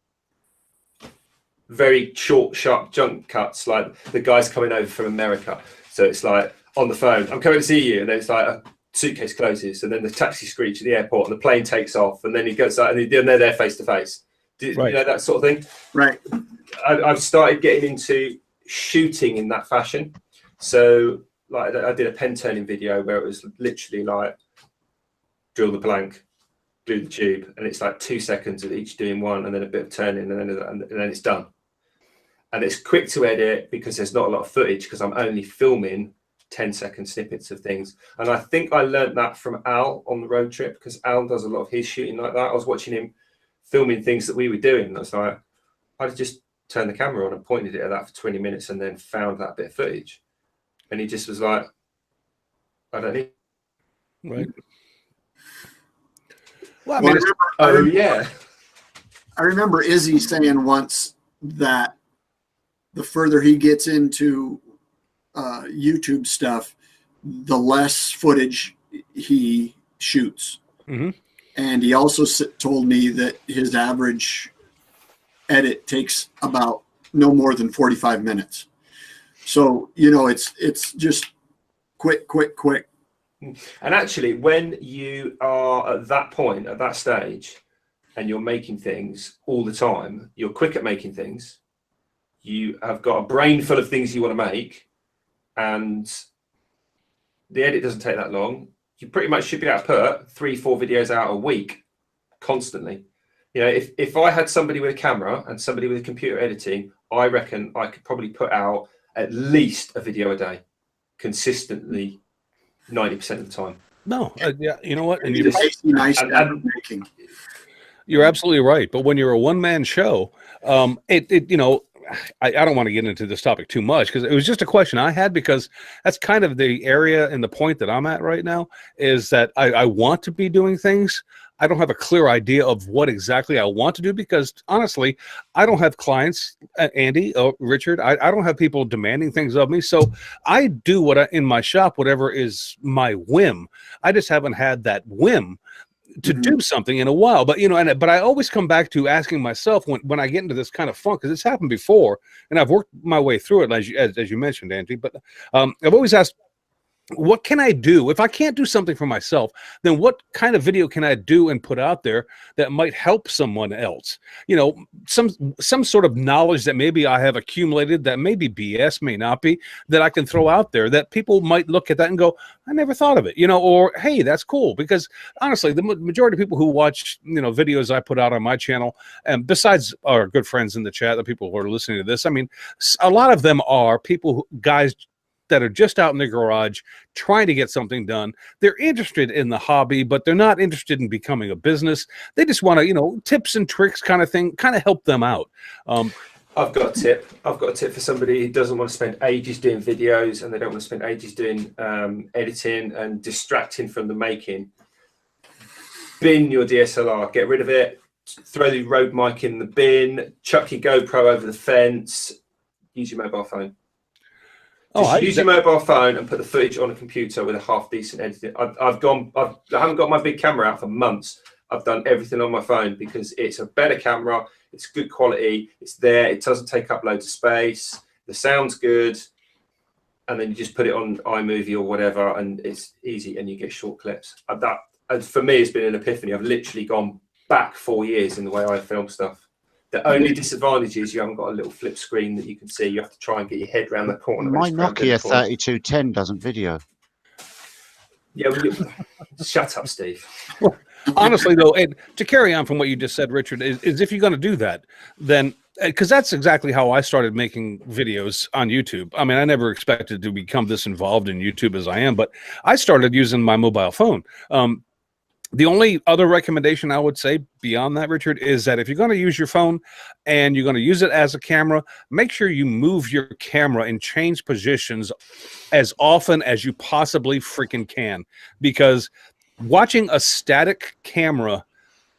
very short, sharp jump cuts, like the guy's coming over from America. So it's like on the phone, I'm coming to see you. And then it's like a suitcase closes and then the taxi screech at the airport and the plane takes off and then he goes out and they're there face to face. You know, that sort of thing? Right. I've started getting into shooting in that fashion. So like I did a pen turning video where it was literally like drill the blank, glue the tube, and it's like 2 seconds of each doing one and then a bit of turning and then it's done. And it's quick to edit because there's not a lot of footage because I'm only filming 10-second snippets of things. And I think I learned that from Al on the road trip because Al does a lot of his shooting like that. I was watching him filming things that we were doing. And I was like, I just turned the camera on and pointed it at that for 20 minutes and then found that bit of footage. And he just was like, I don't need. Right. Well, I mean, I remember Izzy saying once that the further he gets into YouTube stuff, the less footage he shoots. Mm-hmm. And he also told me that his average edit takes about no more than 45 minutes. So, you know, it's just quick. And actually, when you are at that point, at that stage, and you're making things all the time, you're quick at making things, you have got a brain full of things you want to make, and the edit doesn't take that long. You pretty much should be able to put 3-4 videos out a week constantly. You know, if I had somebody with a camera and somebody with computer editing, I reckon I could probably put out at least a video a day consistently 90% of the time. No, yeah, you know what? And you're absolutely right. But when you're a one-man show, you know, I don't want to get into this topic too much because it was just a question I had, because that's kind of the area and the point that I'm at right now, is that I want to be doing things. I don't have a clear idea of what exactly I want to do, because honestly, I don't have clients, Andy, Richard. I don't have people demanding things of me. So I do in my shop, whatever is my whim. I just haven't had that whim to do something in a while. But, you know, but I always come back to asking myself when I get into this kind of funk, because it's happened before and I've worked my way through it, as you mentioned, Andy. But I've always asked, what can I do? If I can't do something for myself, then what kind of video can I do and put out there that might help someone else? You know, some sort of knowledge that maybe I have accumulated, that maybe BS, may not be, that I can throw out there that people might look at that and go, I never thought of it, you know, or, hey, that's cool. Because honestly, the majority of people who watch, you know, videos I put out on my channel, and besides our good friends in the chat, the people who are listening to this, I mean, a lot of them are people, guys that are just out in their garage trying to get something done. They're interested in the hobby, but they're not interested in becoming a business. They just want to, you know, tips and tricks kind of thing, kind of help them out. I've got a tip. I've got a tip for somebody who doesn't want to spend ages doing videos, and they don't want to spend ages doing editing and distracting from the making. Bin your DSLR, get rid of it, throw the Rode mic in the bin, chuck your GoPro over the fence, use your mobile phone. Use your mobile phone and put the footage on a computer with a half decent editing. I haven't got my big camera out for months. I've done everything on my phone because it's a better camera. It's good quality. It's there. It doesn't take up loads of space. The sound's good. And then you just put it on iMovie or whatever, and it's easy, and you get short clips. And for me, it's been an epiphany. I've literally gone back 4 years in the way I film stuff. The only disadvantage is you haven't got a little flip screen that you can see. You have to try and get your head around the corner. My Nokia 3210 doesn't video. Yeah, shut up, Steve. Well, honestly, though, and to carry on from what you just said, Richard, is if you're going to do that, then because that's exactly how I started making videos on YouTube. I mean, I never expected to become this involved in YouTube as I am, but I started using my mobile phone. The only other recommendation I would say beyond that, Richard, is that if you're going to use your phone and you're going to use it as a camera, make sure you move your camera and change positions as often as you possibly freaking can. Because watching a static camera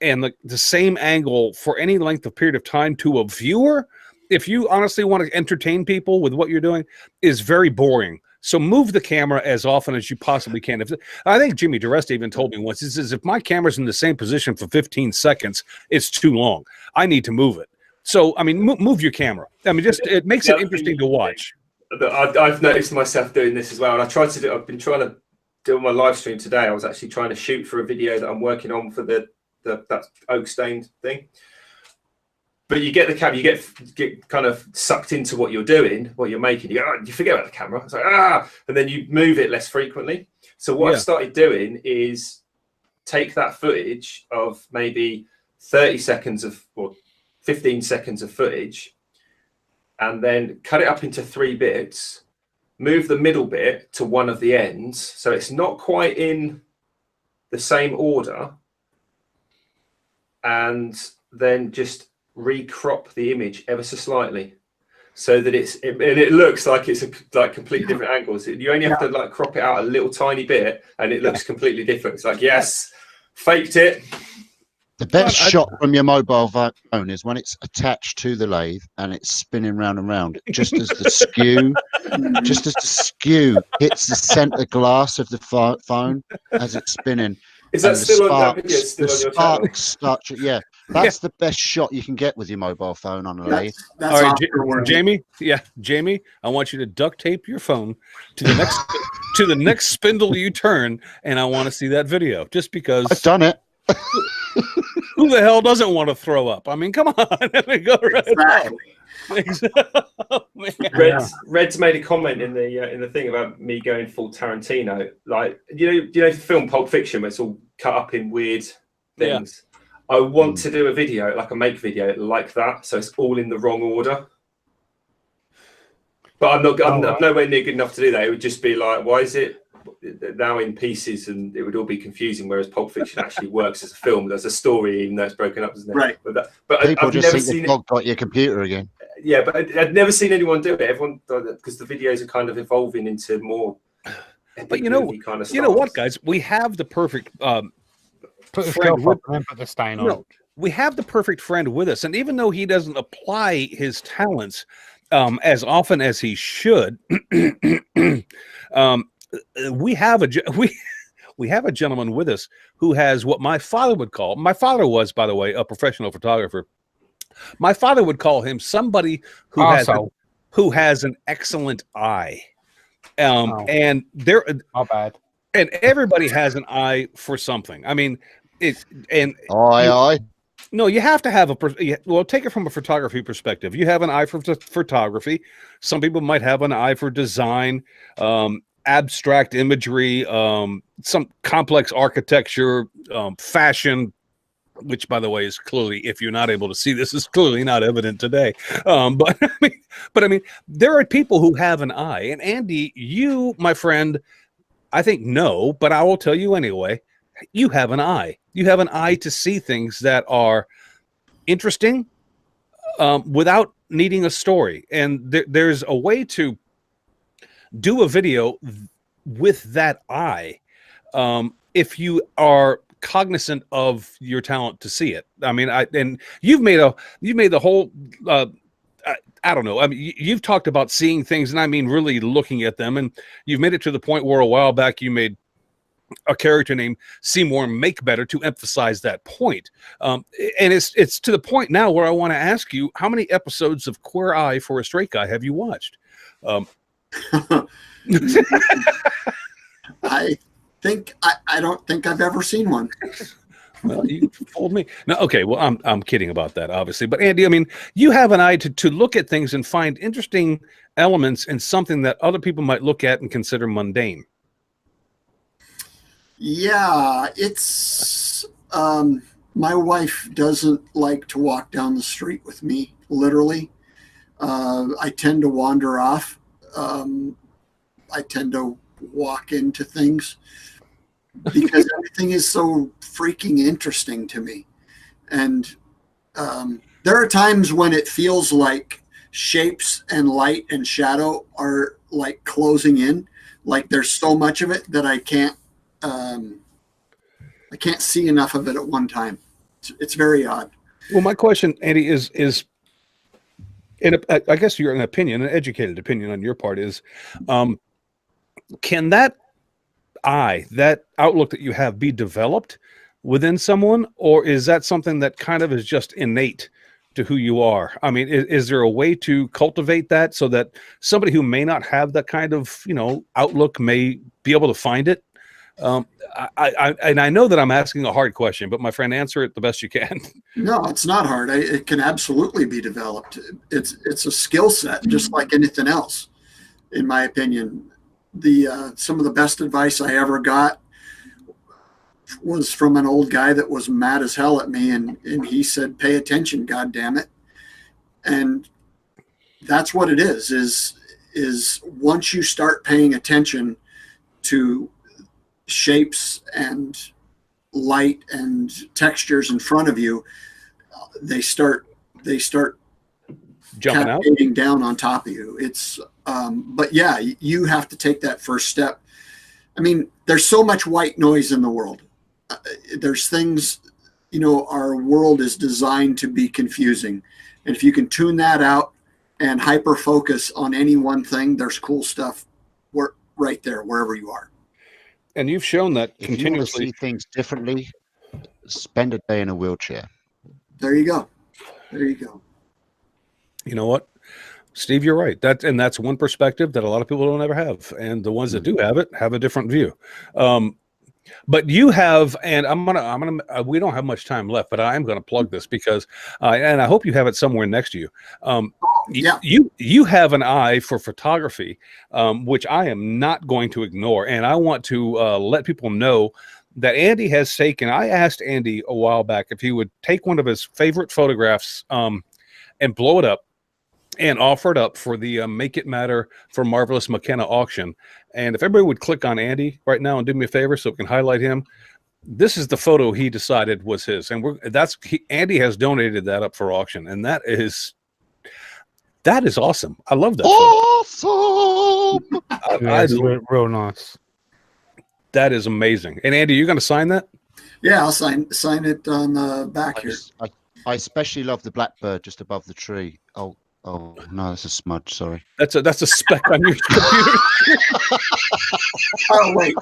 and the same angle for any length of period of time to a viewer, if you honestly want to entertain people with what you're doing, is very boring. So move the camera as often as you possibly can. I think Jimmy DeResta even told me once, he says, if my camera's in the same position for 15 seconds, it's too long. I need to move it. So, I mean, move your camera. I mean, just it makes it interesting to watch. I've noticed myself doing this as well. And I've been trying to do on my live stream today. I was actually trying to shoot for a video that I'm working on for that oak stained thing. But you get the camera, you get kind of sucked into what you're doing, what you're making. You forget about the camera. It's like, and then you move it less frequently. So what I've started doing is take that footage of maybe 30 seconds or 15 seconds of footage, and then cut it up into 3 bits, move the middle bit to one of the ends. So it's not quite in the same order, and then just recrop the image ever so slightly so that it looks like it's like completely different angles. You only have to like crop it out a little tiny bit and it looks completely different. It's like, yes, faked it. The best shot from your mobile phone is when it's attached to the lathe and it's spinning round and round, just as the skew hits the center glass of the phone as it's spinning. Is that still on that video? Still on your channel? Yeah, That's the best shot you can get with your mobile phone on a lathe. That's All right, Oscar-worthy. Jamie. Yeah, Jamie. I want you to duct tape your phone to the next to the next spindle you turn, and I want to see that video. Just because I've done it. who the hell doesn't want to throw up? I mean, come on. Go right Exactly. oh, man. Red's made a comment in the thing about me going full Tarantino. Like, you know the film Pulp Fiction, where it's all cut up in weird things. I want to do a video, like a make video like that, so it's all in the wrong order. But I'm nowhere near good enough to do that. It would just be like, why is it now in pieces, and it would all be confusing. Whereas Pulp Fiction actually works as a film. There's a story, even though it's broken up, isn't it? Right. But People I've just never think seen the dog got your computer again. Yeah, but I'd never seen anyone do it. Everyone, because the videos are kind of evolving into more. But you know what, guys? We have the perfect Put the friend shelf with, up and then put the stain on. no, we have the perfect friend with us, and even though he doesn't apply his talents as often as he should, we have a gentleman with us who has what my father would call. My father was, by the way, a professional photographer. My father would call him somebody who has an excellent eye. And there, not bad. And everybody has an eye for something. I mean, no, you have to have well, take it from a photography perspective. You have an eye for photography. Some people might have an eye for design, abstract imagery, some complex architecture, fashion, which, by the way, is clearly, if you're not able to see this, is clearly not evident today. But I mean, there are people who have an eye. And Andy, you, my friend, I think no, but I will tell you anyway. You have an eye. You have an eye to see things that are interesting without needing a story. And there's a way to do a video with that eye if you are cognizant of your talent to see it. I mean, and you've made the whole I don't know. I mean, you've talked about seeing things, and I mean really looking at them, and you've made it to the point where a while back you made a character named Seymour Makebetter to emphasize that point. And it's to the point now where I want to ask you, how many episodes of Queer Eye for a Straight Guy have you watched? I don't think I've ever seen one. Well, you fooled me. No, okay. Well, I'm kidding about that, obviously. But Andy, I mean, you have an eye to look at things and find interesting elements in something that other people might look at and consider mundane. Yeah, it's my wife doesn't like to walk down the street with me, literally. I tend to wander off. I tend to walk into things because everything is so freaking interesting to me. And there are times when it feels like shapes and light and shadow are like closing in, like there's so much of it that I can't see enough of it at one time. It's very odd. Well, my question, Andy, is I guess you're an educated opinion on your part is, can that eye, that outlook that you have, be developed within someone, or is that something that kind of is just innate to who you are? I mean, is there a way to cultivate that so that somebody who may not have that kind of, outlook may be able to find it? I know that I'm asking a hard question, but my friend, answer it the best you can. No, it's not hard. It can absolutely be developed. It's a skill set, just like anything else, in my opinion. Some of the best advice I ever got was from an old guy that was mad as hell at me, and he said, "Pay attention, God damn it." And that's what it is once you start paying attention to shapes and light and textures in front of you, they start jumping out, down on top of you. It's but yeah, you have to take that first step. I mean, there's so much white noise in the world. There's things, our world is designed to be confusing, and if you can tune that out and hyper focus on any one thing, there's cool stuff right there wherever you are. And you've shown that if continuously. You want to see things differently, spend a day in a wheelchair. There you go. There you go. You know what, Steve, you're right. That's one perspective that a lot of people don't ever have, and the ones that do have it have a different view. But you have, and we don't have much time left, but I am gonna plug this because, and I hope you have it somewhere next to you. Yeah. You have an eye for photography, which I am not going to ignore, and I want to let people know that Andy has taken. I asked Andy a while back if he would take one of his favorite photographs and blow it up and offer it up for the Make It Matter for Marvelous McKenna auction. And if everybody would click on Andy right now and do me a favor so we can highlight him, this is the photo he decided was his. And Andy has donated that up for auction. And that is awesome. I love that. Awesome. It's real nice. That is amazing. And Andy, you're going to sign that? Yeah, I'll sign it on the back here. I especially love the blackbird just above the tree. Oh no, that's a smudge. Sorry. That's a speck on your computer. Oh wait.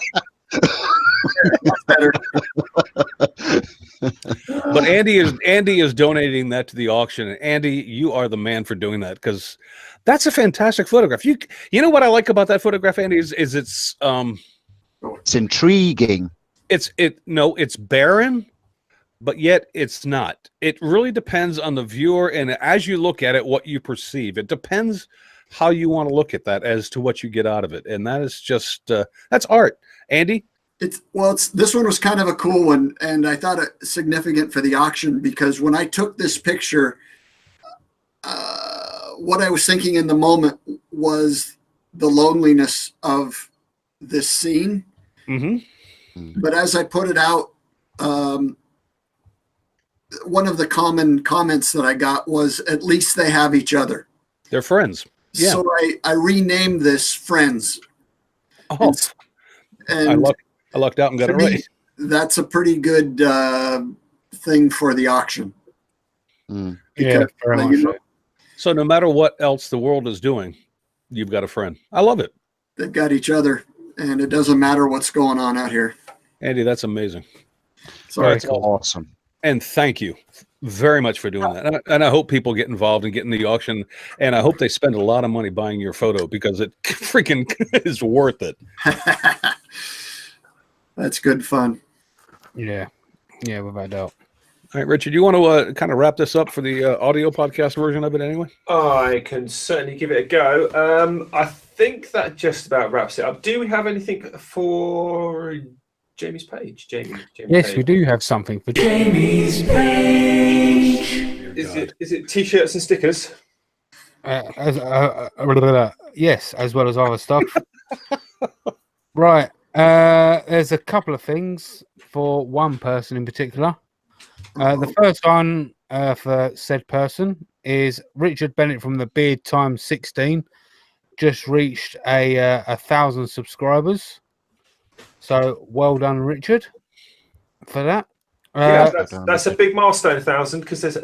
That's better. But Andy is donating that to the auction. And Andy, you are the man for doing that, because that's a fantastic photograph. You know what I like about that photograph, Andy, is it's intriguing. It's barren, but yet it's not. It really depends on the viewer, and as you look at it, what you perceive. It depends how you want to look at that as to what you get out of it, and that is just that's art. Andy? This one was kind of a cool one, and I thought it significant for the auction because when I took this picture, what I was thinking in the moment was the loneliness of this scene. Mm-hmm. But as I put it out, one of the common comments that I got was, at least they have each other. They're friends. Yeah. So I renamed this Friends. Oh, and I lucked out and got it right. That's a pretty good thing for the auction. Yeah, very much so. So no matter what else the world is doing, you've got a friend. I love it. They've got each other, and it doesn't matter what's going on out here. Andy, that's amazing. Sorry. That's awesome. And thank you very much for doing that. And I hope people get involved and get in the auction. And I hope they spend a lot of money buying your photo, because it freaking is worth it. That's good fun. Yeah, without a doubt. All right, Richard, you want to kind of wrap this up for the audio podcast version of it anyway? I can certainly give it a go. I think that just about wraps it up. Do we have anything for Jamie's page? Jamie Yes, page. we do have something for Jamie's page. Is it t-shirts and stickers? Yes, as well as other stuff. Right. There's a couple of things for one person in particular. The first one for said person is Richard Bennett from the Beard Time 16. Just reached 1,000 subscribers. So well done, Richard, for that. That's a big milestone, 1,000, because it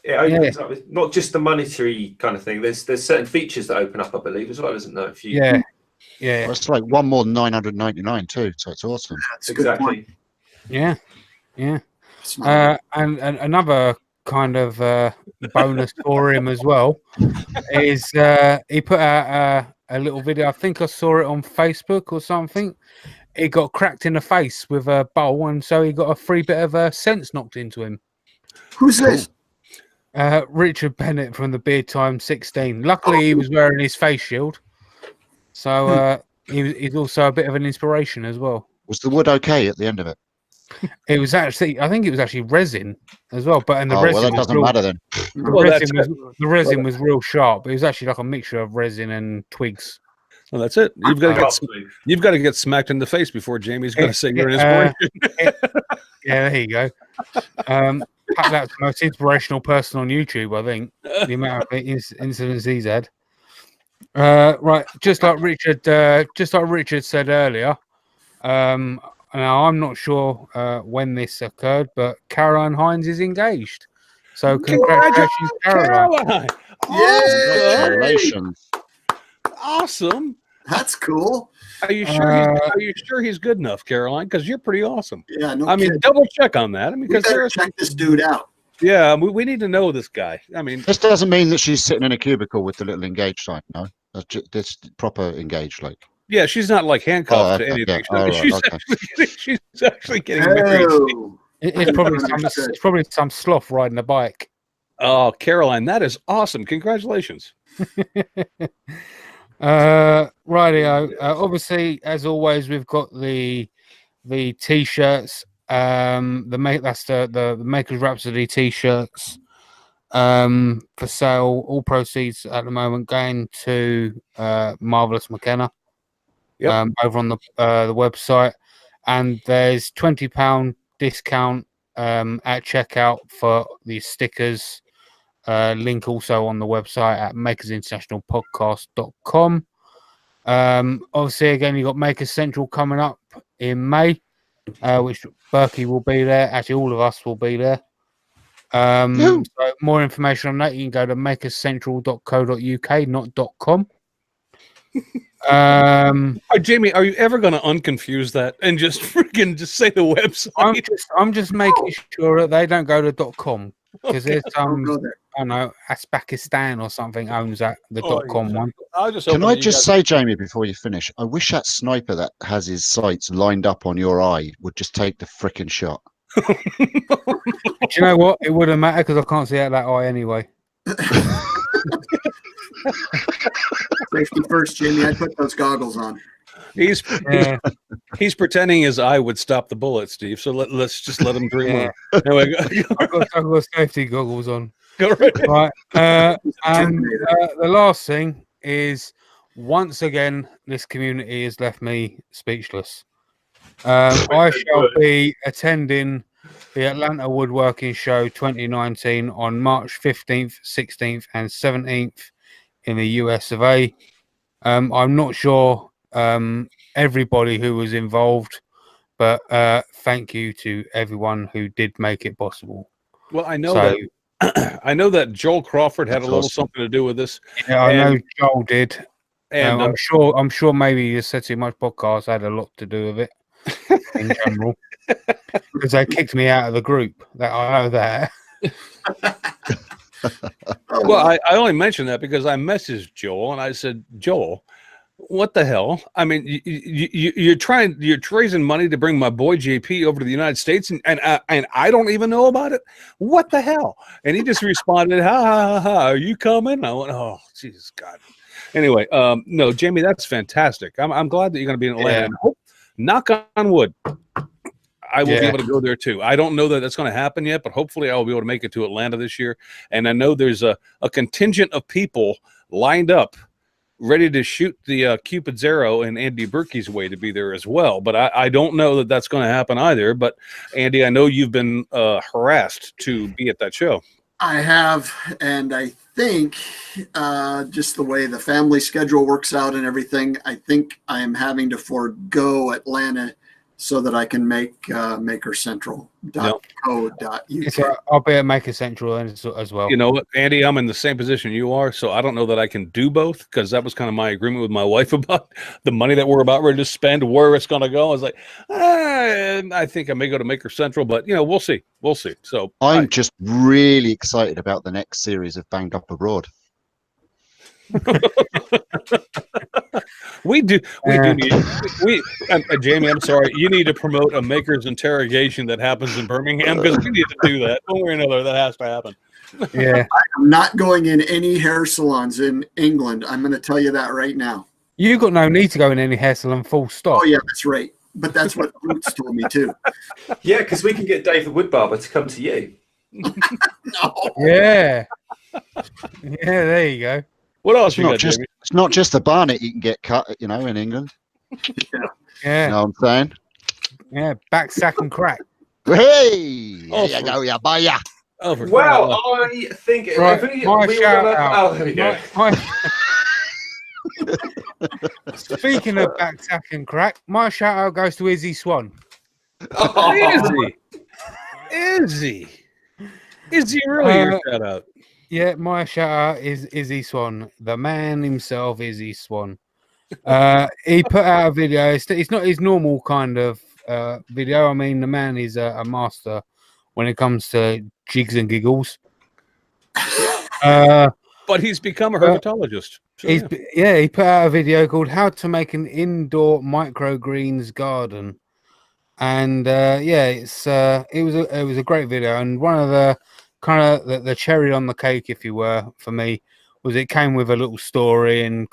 opens up with not just the monetary kind of thing. There's certain features that open up, I believe, as well, isn't there? Yeah. Well, it's like one more than 999 too, so it's awesome. That's exactly. Yeah. And another kind of bonus for him as well is he put out a little video. I think I saw it on Facebook or something. He got cracked in the face with a bowl, and so he got a free bit of sense knocked into him. Who's this? Richard Bennett from the Beard Time 16. Luckily, he was wearing his face shield, so he's also a bit of an inspiration as well. Was the wood okay at the end of it? It was actually, I think it was actually resin as well, but the resin well, that doesn't matter then. The resin was real sharp. It was actually like a mixture of resin and twigs. Well, that's it. You've got to get smacked in the face before Jamie's going to say you're an inspiration. Yeah, there you go. That's the most inspirational person on YouTube, I think. The amount of incidents he's had. Right, just like Richard said earlier. Now I'm not sure when this occurred, but Caroline Hines is engaged. So congratulations, Caroline! Congratulations! Awesome. That's cool. Are you sure he's good enough, Caroline? Because you're pretty awesome. Yeah, no. I mean, double check on that. I mean, because check this dude out. Yeah, we need to know this guy. I mean, This doesn't mean that she's sitting in a cubicle with the little engaged sign. No, that's proper engaged. Like, yeah, she's not like handcuffed to okay, anything. yeah, all right, she's, okay. she's actually getting married. Oh, It's probably some sloth riding a bike. Oh, Caroline, that is awesome! Congratulations. Rightio. Obviously, as always, we've got the t-shirts. That's the Makers Rhapsody t-shirts for sale. All proceeds at the moment going to Marvelous McKenna. Yep. Over on the website, and there's £20 discount at checkout for the stickers. Link also on the website at makersinternationalpodcast.com. Obviously, again, you've got Makers Central coming up in May, which Birkey will be there. Actually, all of us will be there. So more information on that, you can go to makerscentral.co.uk, not .com. Jamie, are you ever going to unconfuse that and just freaking just say the website? I'm just making sure that they don't go to .com, because there's some, go there. I don't know, Uzbekistan or something owns that the .com one. Can I just say, Jamie, before you finish, I wish that sniper that has his sights lined up on your eye would just take the frickin' shot. Do you know what? It wouldn't matter because I can't see out that eye anyway. Safety first, Jamie. I put those goggles on. He's pretending his eye would stop the bullet, Steve. So let's just let him dream on. Anyway, I've got safety goggles on. right. And the last thing is, once again, this community has left me speechless. I shall be attending the Atlanta Woodworking Show 2019 on March 15th, 16th, and 17th in the US of A. I'm not sure everybody who was involved, but thank you to everyone who did make it possible. Well, I know that Joel Crawford had a little something to do with this. Yeah, I know Joel did. And I'm sure maybe the Set Too Much podcast had a lot to do with it in general, because they kicked me out of the group. That I know that. Well, I only mentioned that because I messaged Joel and I said, Joel, what the hell? I mean, you're raising money to bring my boy JP over to the United States, and I don't even know about it. What the hell? And he just responded, ha ha ha, are you coming? I went, oh, Jesus God. Anyway, no, Jamie, that's fantastic. I'm glad that you're going to be in Atlanta. And hope, knock on wood, I will be able to go there too. I don't know that that's going to happen yet, but hopefully I will be able to make it to Atlanta this year. And I know there's a contingent of people lined up ready to shoot the Cupid's arrow in Andy Birkey's way to be there as well. But I don't know that that's going to happen either. But Andy, I know you've been harassed to be at that show. I have, and I think just the way the family schedule works out and everything, I think I am having to forego Atlanta so that I can make makercentral.co.uk. So I'll be at Maker Central as well. You know what, Andy, I'm in the same position you are, so I don't know that I can do both, because that was kind of my agreement with my wife about the money that we're about ready to spend, where it's going to go. I was like, I think I may go to Maker Central, but we'll see. We'll see. So I'm just really excited about the next series of Banged Up Abroad. we do need Jamie, I'm sorry, you need to promote a maker's interrogation that happens in Birmingham, because we need to do that. Don't worry, another that has to happen. Yeah, I'm not going in any hair salons in England. I'm going to tell you that right now. You've got no need to go in any hair salon, full stop. Oh yeah, that's right. But that's what Roots told me too. Yeah, because we can get Dave the Woodbarber to come to you. No. Yeah, there you go. What else It's not just the barnet you can get cut, in England. Yeah. You know what I'm saying? Yeah, back, sack, and crack. Hey! There you go, yeah, bye, yeah. Well, I think Right, my shout out. Oh, there we go. Speaking of back, sack, and crack, my shout out goes to Izzy Swan. Izzy really your shout out? Yeah, my shout out is Izzy Swan, the man himself, Izzy Swan. He put out a video. It's not his normal kind of video. I mean, the man is a master when it comes to jigs and giggles. Uh, But he's become a herpetologist. So, he put out a video called "How to Make an Indoor Microgreens Garden," and it was a great video. And one of the kind of the cherry on the cake, if you were, for me, was it came with a little story and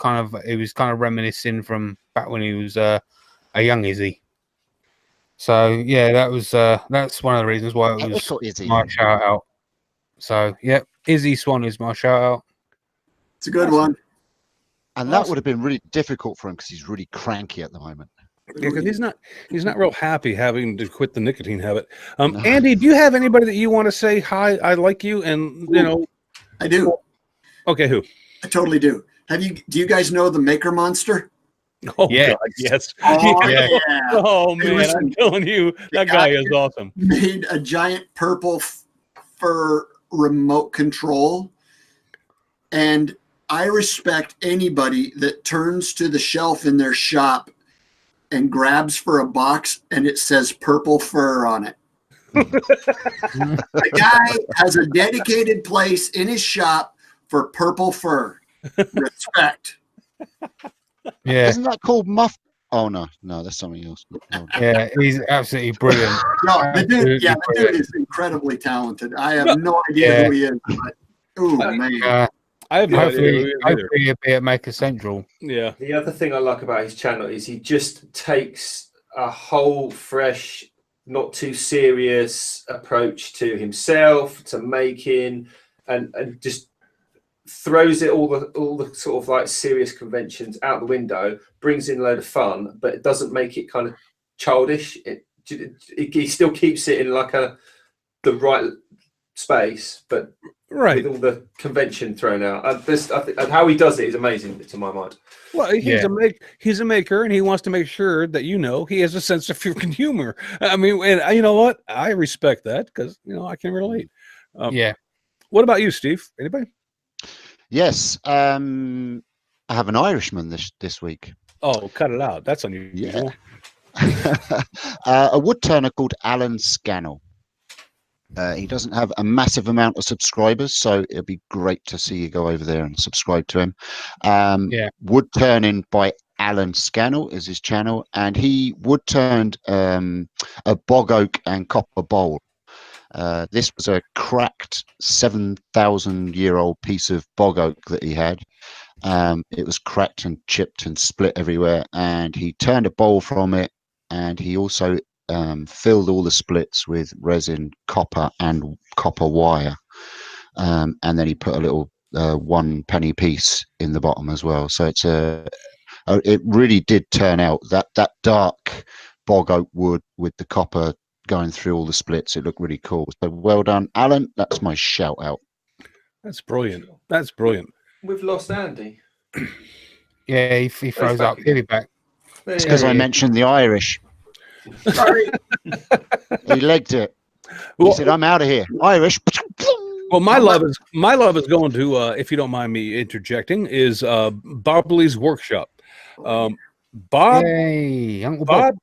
it was kind of reminiscing from back when he was a young Izzy. So yeah, that's one of the reasons why it was my shout out. So yeah, Izzy Swan is my shout out. It's a good one. And that would have been really difficult for him because he's really cranky at the moment. Yeah, because he's not real happy having to quit the nicotine habit. Andy, do you have anybody that you want to say hi? I like you, and I do. Okay, who? I totally do. Do you guys know the Maker Monster? Oh yeah. God, yes. Oh yeah. Oh man, Listen, I'm telling you, that guy is awesome. Made a giant purple fur remote control, and I respect anybody that turns to the shelf in their shop and grabs for a box and it says purple fur on it. The guy has a dedicated place in his shop for purple fur. Respect. Yeah. Isn't that called muff? Oh no, that's something else. Oh. Yeah, he's absolutely brilliant. No, the dude is incredibly talented. I have no idea who he is, but man. I have no hopefully idea he'll be at Maker Central. Yeah. The other thing I like about his channel is he just takes a whole fresh, not too serious approach to himself, to making, and just throws it all the sort of like serious conventions out the window, brings in a load of fun, but it doesn't make it kind of childish. He still keeps it in like the right space, but with all the convention thrown out. And how he does it is amazing to my mind. Well, he's a maker, and he wants to make sure that he has a sense of humor. I mean, and you know what? I respect that because I can relate. What about you, Steve? Anybody? Yes, I have an Irishman this week. Oh, cut it out. That's unusual. Yeah. A wood turner called Alan Scannell. He doesn't have a massive amount of subscribers, so it'd be great to see you go over there and subscribe to him. Wood Turning by Alan Scannell is his channel, and he wood turned a bog oak and copper bowl. This was a cracked 7,000-year-old piece of bog oak that he had. It was cracked and chipped and split everywhere, and he turned a bowl from it, and he also filled all the splits with resin, copper, and copper wire, and then he put a little 1 penny piece in the bottom as well. So it really did turn out that dark bog oak wood with the copper going through all the splits. It looked really cool. So well done, Alan. That's my shout out. That's brilliant. That's brilliant. We've lost Andy. Yeah, he throws up. He'll be back. It's because I mentioned the Irish. Sorry. He legged it. He said, "I'm out of here." Irish. Well, my love is going to, if you don't mind me interjecting, is Bobley's Workshop. Bob, hey, Uncle Bob.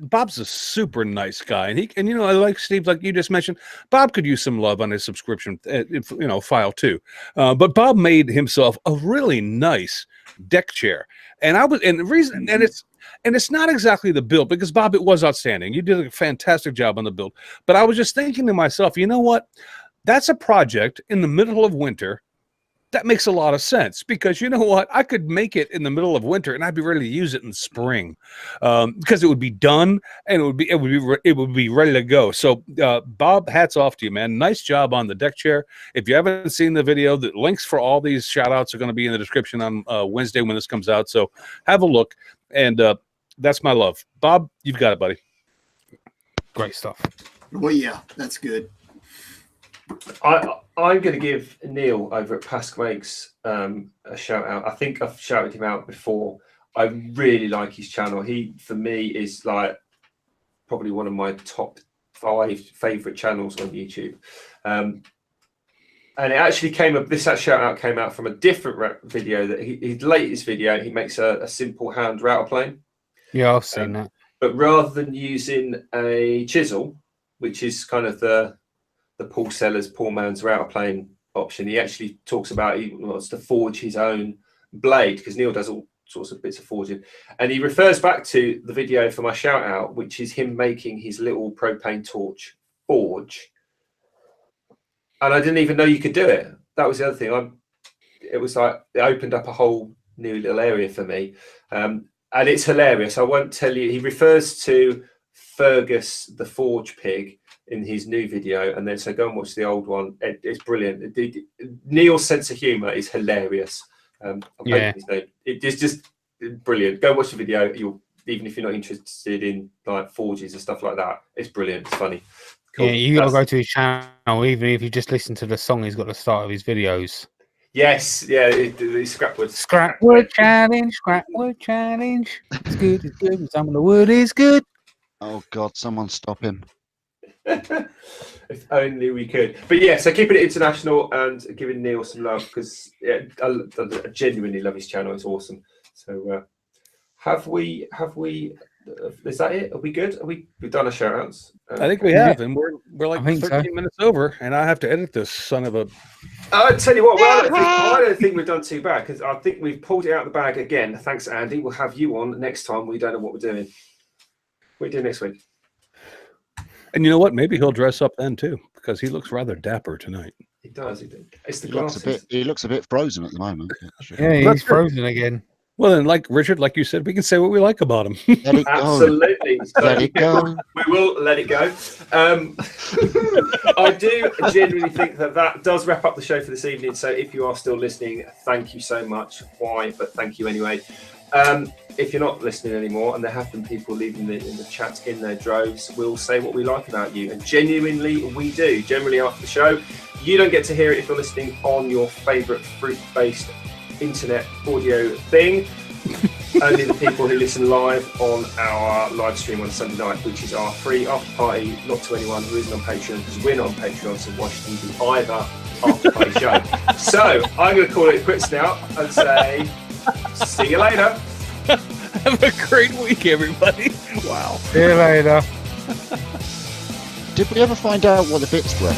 Bob's a super nice guy, and I like Steve, like you just mentioned. Bob could use some love on his subscription, file too. But Bob made himself a really nice deck chair, and it's not exactly the build, because Bob, it was outstanding. You did a fantastic job on the build. But I was just thinking to myself, you know what? That's a project in the middle of winter. That makes a lot of sense, because you know what? I could make it in the middle of winter and I'd be ready to use it in spring, because it would be done and it would be ready to go. So Bob, hats off to you, man. Nice job on the deck chair. If you haven't seen the video, the links for all these shout outs are going to be in the description on Wednesday when this comes out. So have a look. And that's my love. Bob, you've got it, buddy. Great stuff. Well, yeah, that's good. I'm going to give Neil over at Pask Makes a shout out. I think I've shouted him out before. I really like his channel. He, for me, is like probably one of my top 5 favorite channels on YouTube. And it actually this shout out came out from a different video that his latest video. He makes a simple hand router plane. Yeah, I've seen that. But rather than using a chisel, which is kind of the Paul Sellers, poor man's router plane option. He actually talks about he wants to forge his own blade, because Neil does all sorts of bits of forging, and he refers back to the video for my shout out, which is him making his little propane torch forge. And I didn't even know you could do it. That was the other thing. It was like it opened up a whole new little area for me, and it's hilarious. I won't tell you. He refers to Fergus the Forge Pig in his new video, and then so go and watch the old one. It's brilliant. Neil's sense of humour is hilarious. It's just brilliant. Go watch the video. Even if you're not interested in like forges and stuff like that, it's brilliant. It's funny. Cool. Yeah, you gotta go to his channel, even if you just listen to the song he's got at the start of his videos. Yes, yeah, the scrapwood. Scrapwood challenge, scrapwood challenge. It's good, it's good. And some of the wood is good. Oh God, someone stop him. If only we could. But yeah, so keeping it international and giving Neil some love, because I genuinely love his channel. It's awesome. So have we is that it? Are we good? We've done our shout outs. I think we have, and we're like 13 minutes over, and I have to edit this son of a. I tell you what, I don't think we've done too bad, because I think we've pulled it out of the bag again. Thanks, Andy. We'll have you on next time. We don't know what we're doing. What are we doing next week? And you know what? Maybe he'll dress up then too, because he looks rather dapper tonight. He does. It's the glasses. He looks a bit frozen at the moment. Yeah, he's frozen again. Well, then, like Richard, like you said, we can say what we like about him. Let it go. Absolutely. So let it go. We will let it go. I do genuinely think that does wrap up the show for this evening. So if you are still listening, thank you so much. Why? But thank you anyway. If you're not listening anymore, and there have been people leaving in the chat in their droves, we'll say what we like about you. And genuinely, we do. Generally, after the show, you don't get to hear it if you're listening on your favourite fruit-based internet audio thing. Only the people who listen live on our live stream on Sunday night, which is our free after party, not to anyone who isn't on Patreon, because we're not on Patreon, so why should you do either after party show? So I'm going to call it quits now and say, see you later. Have a great week, everybody. Wow. See you later. Did we ever find out what the bits were?